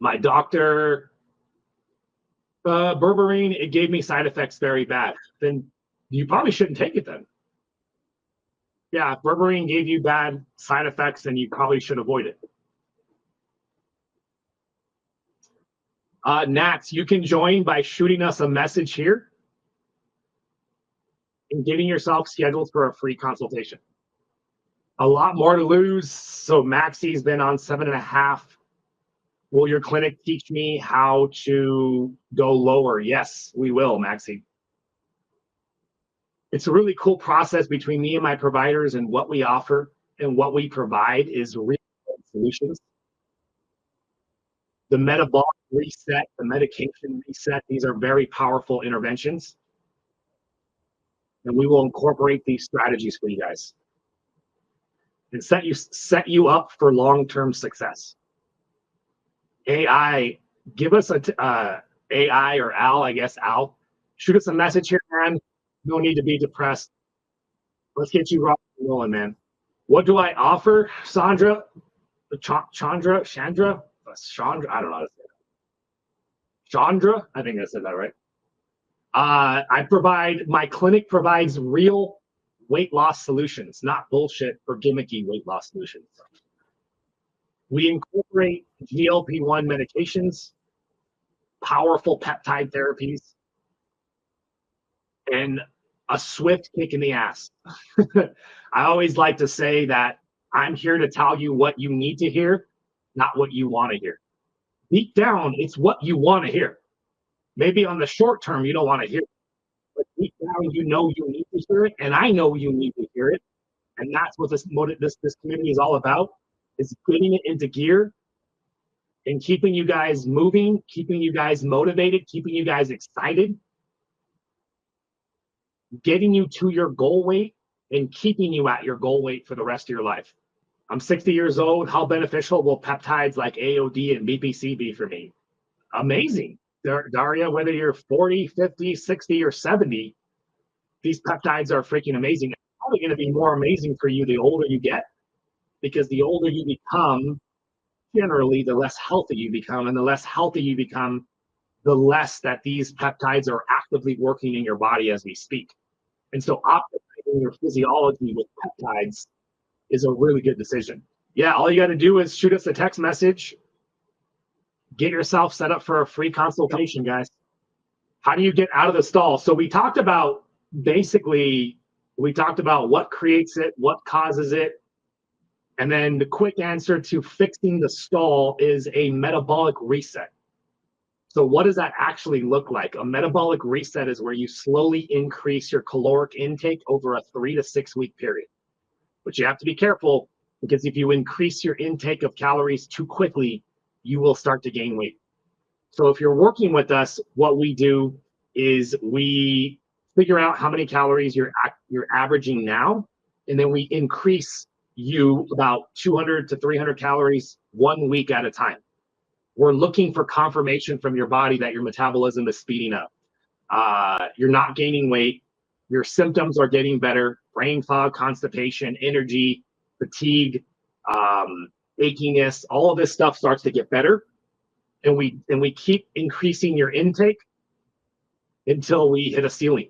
My doctor, berberine, it gave me side effects very bad. Then you probably shouldn't take it then. Yeah, if berberine gave you bad side effects, then you probably should avoid it. Nats, you can join by shooting us a message here and getting yourself scheduled for a free consultation. A lot more to lose. So Maxie's been on 7.5. Will your clinic teach me how to go lower? Yes, we will, Maxie. It's a really cool process between me and my providers, and what we offer and what we provide is real solutions. The metabolic reset, the medication reset, these are very powerful interventions. And we will incorporate these strategies for you guys. and set you up for long-term success. AI, give us AI or Al, I guess Al, shoot us a message here, man. No need to be depressed. Let's get you rocking and rolling, man. What do I offer, Sandra? Chandra? I don't know how to say that. Chandra? I think I said that right. My clinic provides real weight loss solutions, not bullshit or gimmicky weight loss solutions. We incorporate GLP-1 medications, powerful peptide therapies, and a swift kick in the ass. I always like to say that I'm here to tell you what you need to hear, not what you want to hear. Deep down, it's what you want to hear. Maybe on the short term, you don't want to hear it, but deep down, you know you need to hear it, and I know you need to hear it, and that's what this community is all about, is getting it into gear and keeping you guys moving, keeping you guys motivated, keeping you guys excited, getting you to your goal weight and keeping you at your goal weight for the rest of your life. I'm 60 years old. How beneficial will peptides like AOD and BPC be for me? Amazing. Daria, whether you're 40, 50, 60, or 70, these peptides are freaking amazing. It's probably going to be more amazing for you the older you get, because the older you become, generally, the less healthy you become. And the less healthy you become, the less that these peptides are actively working in your body as we speak. And so optimizing your physiology with peptides is a really good decision. Yeah, all you got to do is shoot us a text message. Get yourself set up for a free consultation, guys. How do you get out of the stall? So we talked about what creates it, what causes it. And then the quick answer to fixing the stall is a metabolic reset. So what does that actually look like? A metabolic reset is where you slowly increase your caloric intake over a 3 to 6 week period. But you have to be careful, because if you increase your intake of calories too quickly, you will start to gain weight. So if you're working with us, what we do is we figure out how many calories you're averaging now, and then we increase you about 200 to 300 calories 1 week at a time. We're looking for confirmation from your body that your metabolism is speeding up. You're not gaining weight. Your symptoms are getting better. Brain fog, constipation, energy, fatigue, achiness, all of this stuff starts to get better. And we keep increasing your intake until we hit a ceiling.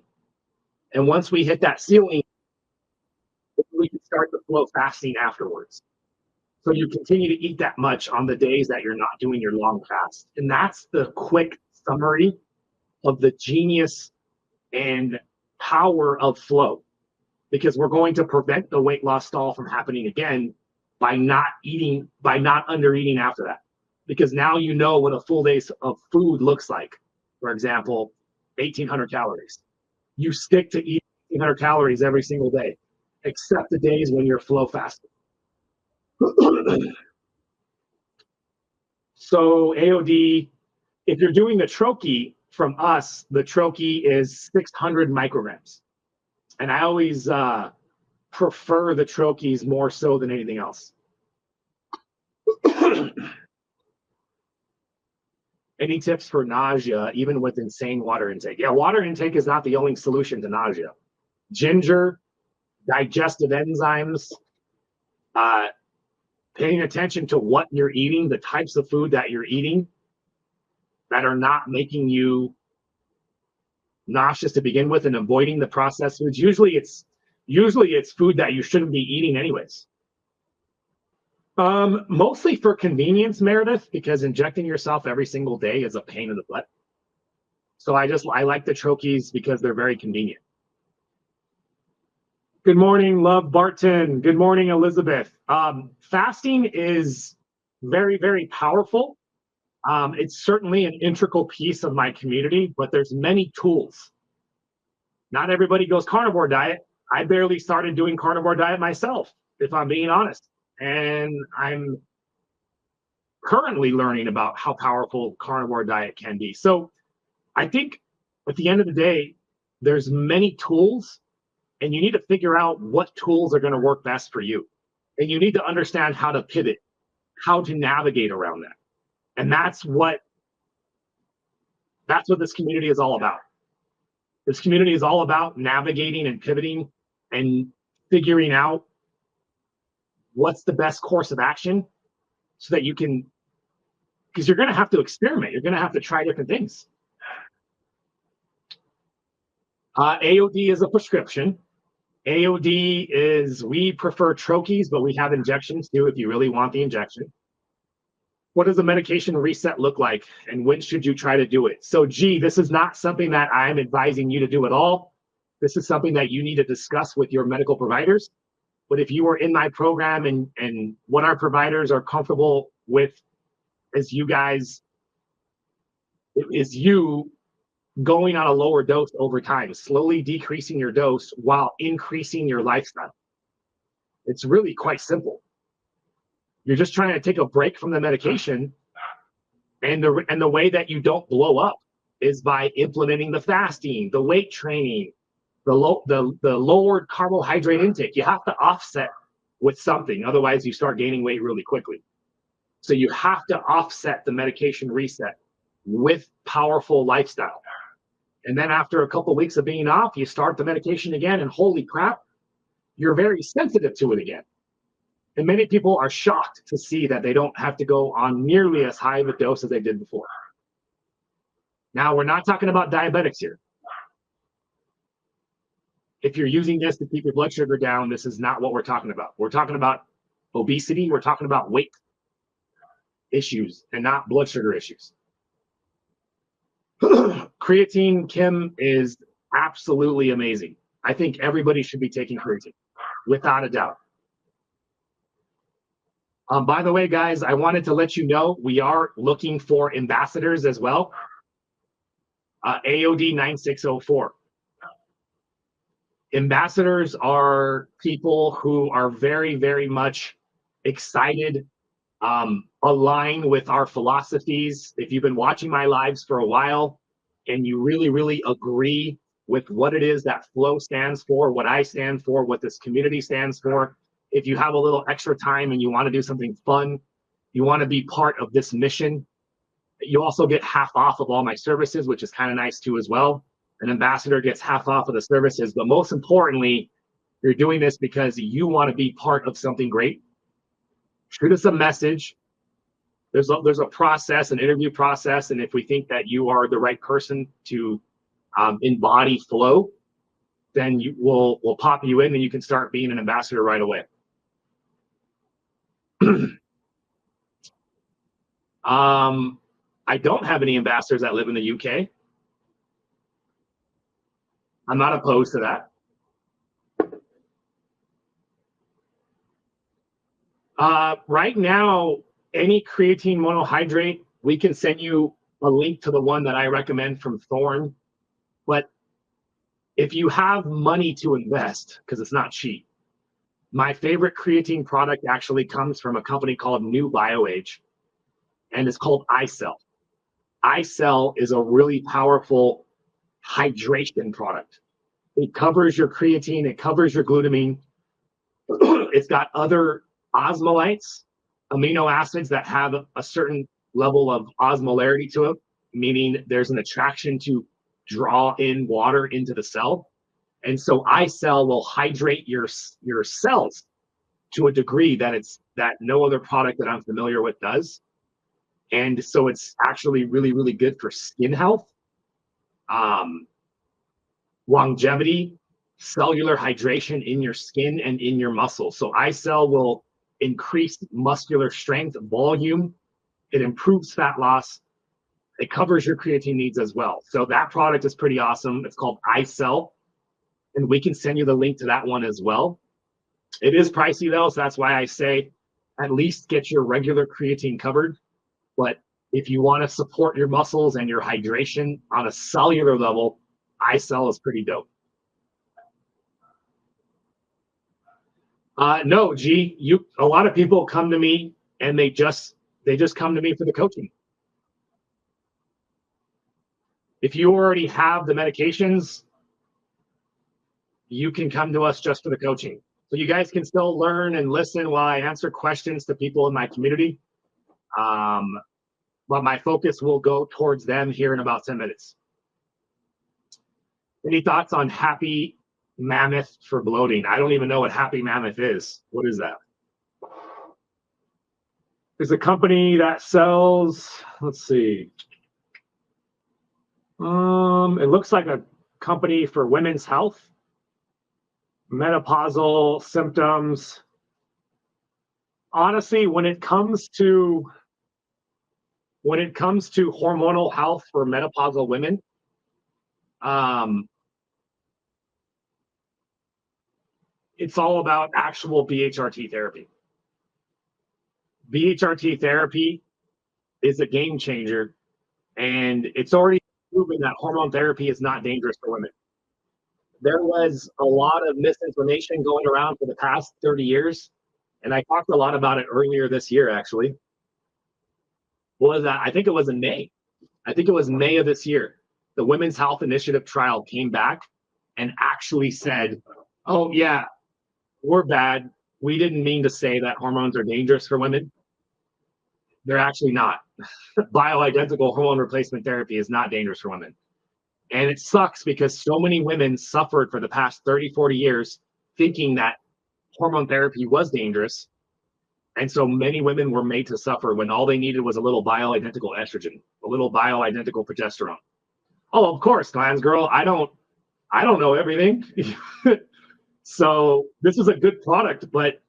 And once we hit that ceiling, we can start the flow fasting afterwards. So you continue to eat that much on the days that you're not doing your long fast. And that's the quick summary of the genius and power of flow, because we're going to prevent the weight loss stall from happening again by not under eating after that. Because now you know what a full day of food looks like. For example, 1,800 calories. You stick to eating 1,800 calories every single day, except the days when you're flow fasting. So AOD, if you're doing the troche from us, the troche is 600 micrograms. And I always prefer the troches more so than anything else. Any tips for nausea, even with insane water intake? Yeah, water intake is not the only solution to nausea. Ginger, digestive enzymes, paying attention to what you're eating, the types of food that you're eating that are not making you nauseous to begin with, and avoiding the processed foods. Usually it's food that you shouldn't be eating anyways. Mostly for convenience, Meredith, because injecting yourself every single day is a pain in the butt. So I like the troches because they're very convenient. Good morning, Love Barton. Good morning, Elizabeth. Fasting is very, very powerful. It's certainly an integral piece of my community, but there's many tools. Not everybody goes carnivore diet. I barely started doing carnivore diet myself, if I'm being honest. And I'm currently learning about how powerful carnivore diet can be. So I think at the end of the day, there's many tools, and you need to figure out what tools are going to work best for you. And you need to understand how to pivot, how to navigate around that. And that's what this community is all about. This community is all about navigating and pivoting and figuring out what's the best course of action so that you can, because you're going to have to experiment. You're going to have to try different things. AOD is a prescription. AOD is, we prefer troches, but we have injections too if you really want the injection. What does a medication reset look like, and when should you try to do it? So, this is not something that I'm advising you to do at all. This is something that you need to discuss with your medical providers. But if you are in my program and what our providers are comfortable with is you going on a lower dose over time, slowly decreasing your dose while increasing your lifestyle. It's really quite simple. You're just trying to take a break from the medication, and the way that you don't blow up is by implementing the fasting, the weight training, the lowered carbohydrate intake. You have to offset with something, otherwise you start gaining weight really quickly. So you have to offset the medication reset with powerful lifestyle. And then after a couple of weeks of being off, you start the medication again, and holy crap, you're very sensitive to it again. And many people are shocked to see that they don't have to go on nearly as high of a dose as they did before. Now, we're not talking about diabetics here. If you're using this to keep your blood sugar down, this is not what we're talking about. We're talking about obesity. We're talking about weight issues and not blood sugar issues. Creatine, Kim, is absolutely amazing. I think everybody should be taking creatine, without a doubt. By the way, guys, I wanted to let you know we are looking for ambassadors as well. AOD 9604. Ambassadors are people who are very, very much excited, aligned with our philosophies. If you've been watching my lives for a while and you really, really agree with what it is that FLOA stands for, what I stand for, what this community stands for, if you have a little extra time and you want to do something fun, you want to be part of this mission, you also get half off of all my services, which is kind of nice too as well. An ambassador gets half off of the services, but most importantly, you're doing this because you want to be part of something great. Shoot us a message. There's a process, an interview process, and if we think that you are the right person to embody FLOA, then we'll pop you in and you can start being an ambassador right away. I don't have any ambassadors that live in the UK. I'm not opposed to that. Right now, any creatine monohydrate, we can send you a link to the one that I recommend from Thorne. But if you have money to invest, because it's not cheap, my favorite creatine product actually comes from a company called New BioAge, and it's called iCell. iCell is a really powerful hydration product. It covers your creatine, it covers your glutamine. It's got other osmolytes, amino acids that have a certain level of osmolarity to them, meaning there's an attraction to draw in water into the cell. And so iCell will hydrate your cells to a degree that no other product that I'm familiar with does. And so it's actually really, really good for skin health, longevity, cellular hydration in your skin and in your muscles. So iCell will increase muscular strength, volume. It improves fat loss. It covers your creatine needs as well. So that product is pretty awesome. It's called iCell, and we can send you the link to that one as well. It is pricey though, so that's why I say at least get your regular creatine covered. But if you want to support your muscles and your hydration on a cellular level, iCell is pretty dope. No, a lot of people come to me and they just come to me for the coaching. If you already have the medications, you can come to us just for the coaching. So you guys can still learn and listen while I answer questions to people in my community. But my focus will go towards them here in about 10 minutes. Any thoughts on Happy Mammoth for bloating? I don't even know what Happy Mammoth is. What is that? There's a company that sells, let's see. It looks like a company for women's health, menopausal symptoms. Honestly, when it comes to hormonal health for menopausal women, it's all about actual BHRT therapy. BHRT therapy is a game changer, and it's already proven that hormone therapy is not dangerous for women. There was a lot of misinformation going around for the past 30 years, and I talked a lot about it earlier this year, actually. What was that? I think it was in May. I think it was May of this year. The Women's Health Initiative trial came back and actually said, oh, yeah, we're bad. We didn't mean to say that hormones are dangerous for women. They're actually not. Bioidentical hormone replacement therapy is not dangerous for women. And it sucks because so many women suffered for the past 30, 40 years thinking that hormone therapy was dangerous. And so many women were made to suffer when all they needed was a little bioidentical estrogen, a little bioidentical progesterone. Oh, of course, Glans girl, I don't know everything. So this is a good product, but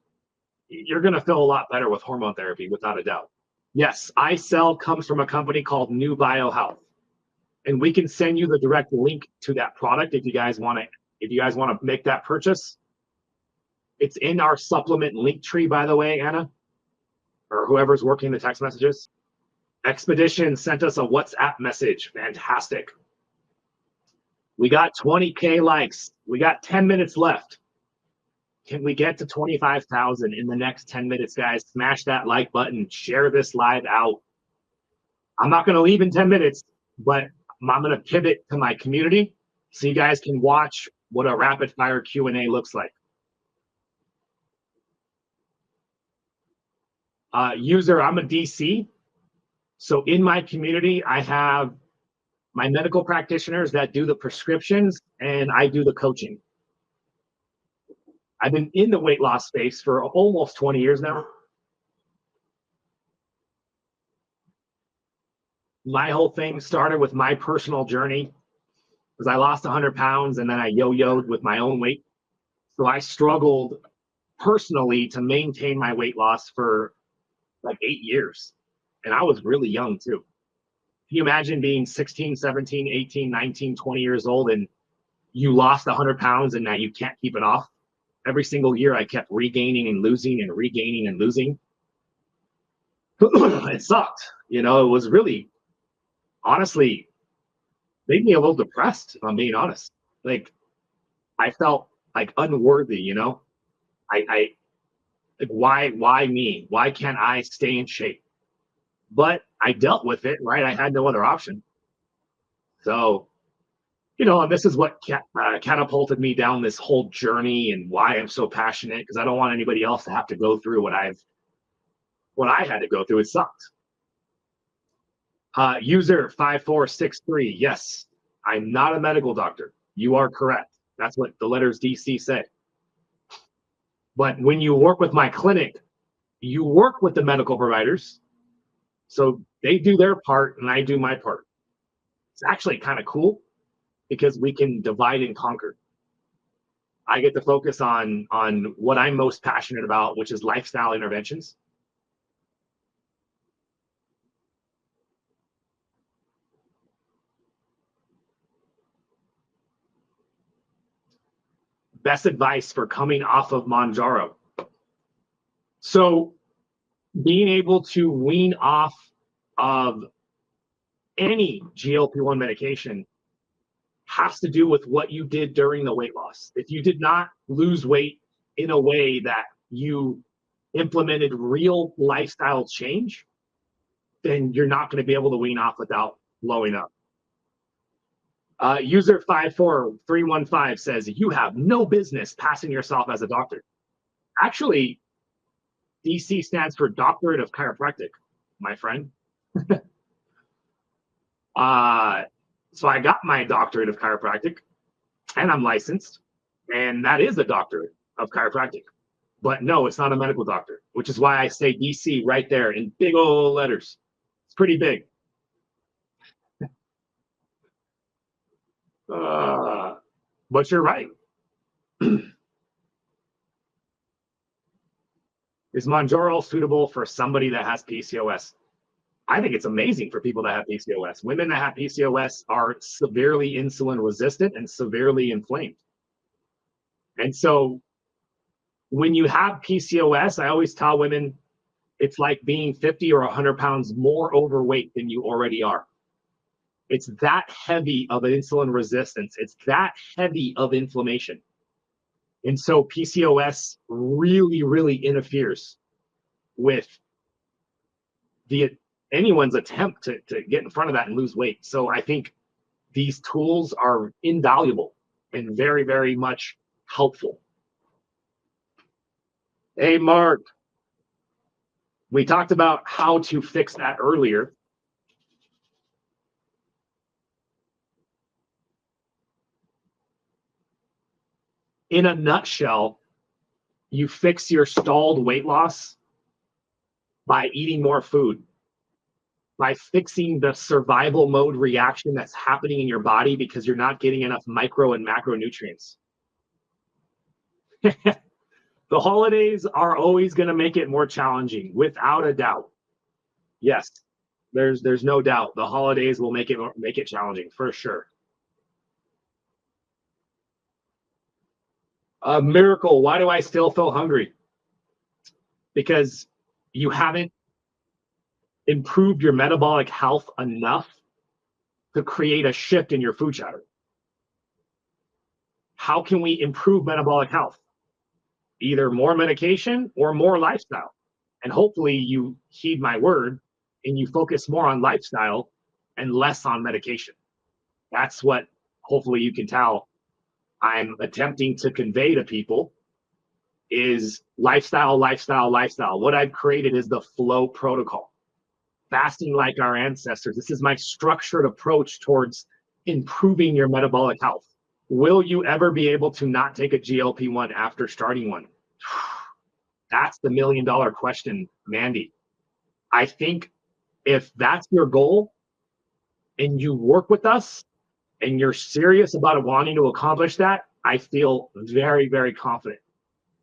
you're going to feel a lot better with hormone therapy, without a doubt. Yes, iCell comes from a company called New Biohealth, and we can send you the direct link to that product if you guys want to make that purchase. It's in our supplement link tree, by the way, Anna, or whoever's working the text messages. Expedition sent us a WhatsApp message. Fantastic. We got 20K likes. We got 10 minutes left. Can we get to 25,000 in the next 10 minutes, guys? Smash that like button. Share this live out. I'm not going to leave in 10 minutes, but I'm going to pivot to my community so you guys can watch what a rapid fire Q&A looks like. User, I'm a DC. So in my community, I have my medical practitioners that do the prescriptions, and I do the coaching. I've been in the weight loss space for almost 20 years now. My whole thing started with my personal journey because I lost 100 pounds and then I yo-yoed with my own weight. So I struggled personally to maintain my weight loss for like 8 years. And I was really young too. Can you imagine being 16, 17, 18, 19, 20 years old and you lost 100 pounds and now you can't keep it off? Every single year I kept regaining and losing and regaining and losing. It sucked. You know, it was really, honestly, made me a little depressed, if I'm being honest. Like, I felt like unworthy, you know? Like, why me? Why can't I stay in shape? But I dealt with it, right? I had no other option. So, you know, and this is what catapulted me down this whole journey and why I'm so passionate, because I don't want anybody else to have to go through what I had to go through. It sucked. User 5463. Yes, I'm not a medical doctor. You are correct. That's what the letters DC say. But when you work with my clinic, you work with the medical providers. So they do their part and I do my part. It's actually kind of cool because we can divide and conquer. I get to focus on what I'm most passionate about, which is lifestyle interventions. Best advice for coming off of Mounjaro. So being able to wean off of any GLP-1 medication has to do with what you did during the weight loss. If you did not lose weight in a way that you implemented real lifestyle change, then you're not going to be able to wean off without blowing up. User 54315 says, you have no business passing yourself as a doctor. Actually, DC stands for Doctorate of Chiropractic, my friend. So I got my doctorate of chiropractic, and I'm licensed, and that is a doctorate of chiropractic. But no, it's not a medical doctor, which is why I say DC right there in big old letters. It's pretty big. But you're right. Is Mounjaro suitable for somebody that has PCOS? I think it's amazing for people that have PCOS. Women that have PCOS are severely insulin resistant and severely inflamed. And so when you have PCOS, I always tell women it's like being 50 or 100 pounds more overweight than you already are. It's that heavy of insulin resistance. It's that heavy of inflammation. And so PCOS really, really interferes with anyone's attempt to get in front of that and lose weight. So I think these tools are invaluable and very, very much helpful. Hey, Mark, we talked about how to fix that earlier. In a nutshell, you fix your stalled weight loss by eating more food, by fixing the survival mode reaction that's happening in your body because you're not getting enough micro and macronutrients. The holidays are always going to make it more challenging, without a doubt. Yes, there's no doubt. The holidays will make it challenging for sure. Miracle, why do I still feel hungry? Because you haven't improved your metabolic health enough to create a shift in your food chatter. How can we improve metabolic health? Either more medication or more lifestyle. And hopefully you heed my word and you focus more on lifestyle and less on medication. That's what hopefully you can tell I'm attempting to convey to people is lifestyle, lifestyle, lifestyle. What I've created is the FLOA protocol. Fasting like our ancestors. This is my structured approach towards improving your metabolic health. Will you ever be able to not take a GLP-1 after starting one? That's the $1 million question, Mandy. I think if that's your goal and you work with us and you're serious about wanting to accomplish that, I feel very, very confident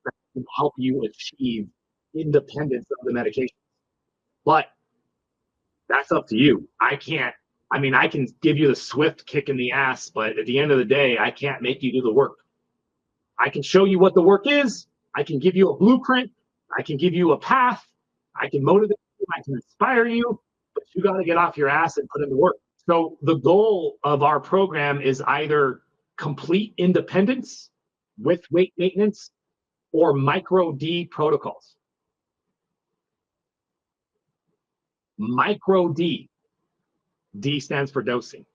that can help you achieve independence of the medication. But that's up to you. I can give you the swift kick in the ass, but at the end of the day, I can't make you do the work. I can show you what the work is. I can give you a blueprint. I can give you a path. I can motivate you. I can inspire you, but you got to get off your ass and put in the work. So the goal of our program is either complete independence with weight maintenance or micro D protocols. Micro D. D stands for dosing.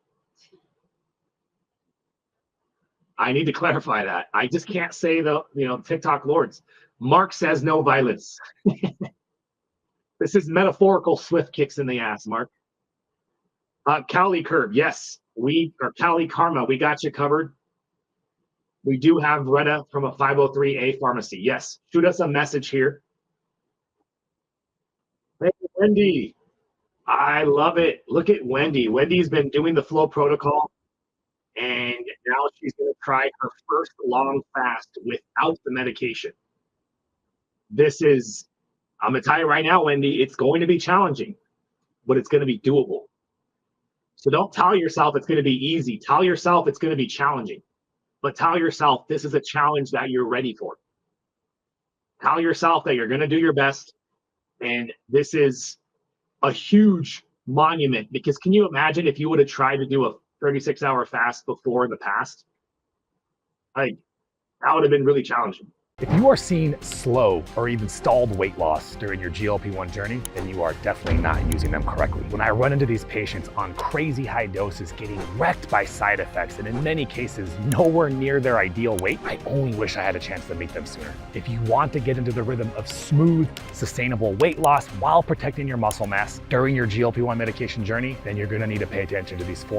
I need to clarify that. I just can't say the TikTok lords. Mark says no violence. This is metaphorical swift kicks in the ass, Mark. Cali Curb, yes. Cali Karma, we got you covered. We do have Retta from a 503A pharmacy. Yes. Shoot us a message here. Hey, Wendy. I love it. Look at Wendy. Wendy's been doing the FLOA protocol, and now she's going to try her first long fast without the medication. I'm going to tell you right now, Wendy, it's going to be challenging, but it's going to be doable. So don't tell yourself it's going to be easy. Tell yourself it's going to be challenging, but tell yourself this is a challenge that you're ready for. Tell yourself that you're going to do your best, and this is a huge monument, because can you imagine if you would have tried to do a 36-hour fast before in the past? Like, that would have been really challenging. If you are seeing slow or even stalled weight loss during your GLP-1 journey, then you are definitely not using them correctly. When I run into these patients on crazy high doses, getting wrecked by side effects, and in many cases, nowhere near their ideal weight, I only wish I had a chance to meet them sooner. If you want to get into the rhythm of smooth, sustainable weight loss while protecting your muscle mass during your GLP-1 medication journey, then you're gonna need to pay attention to these 4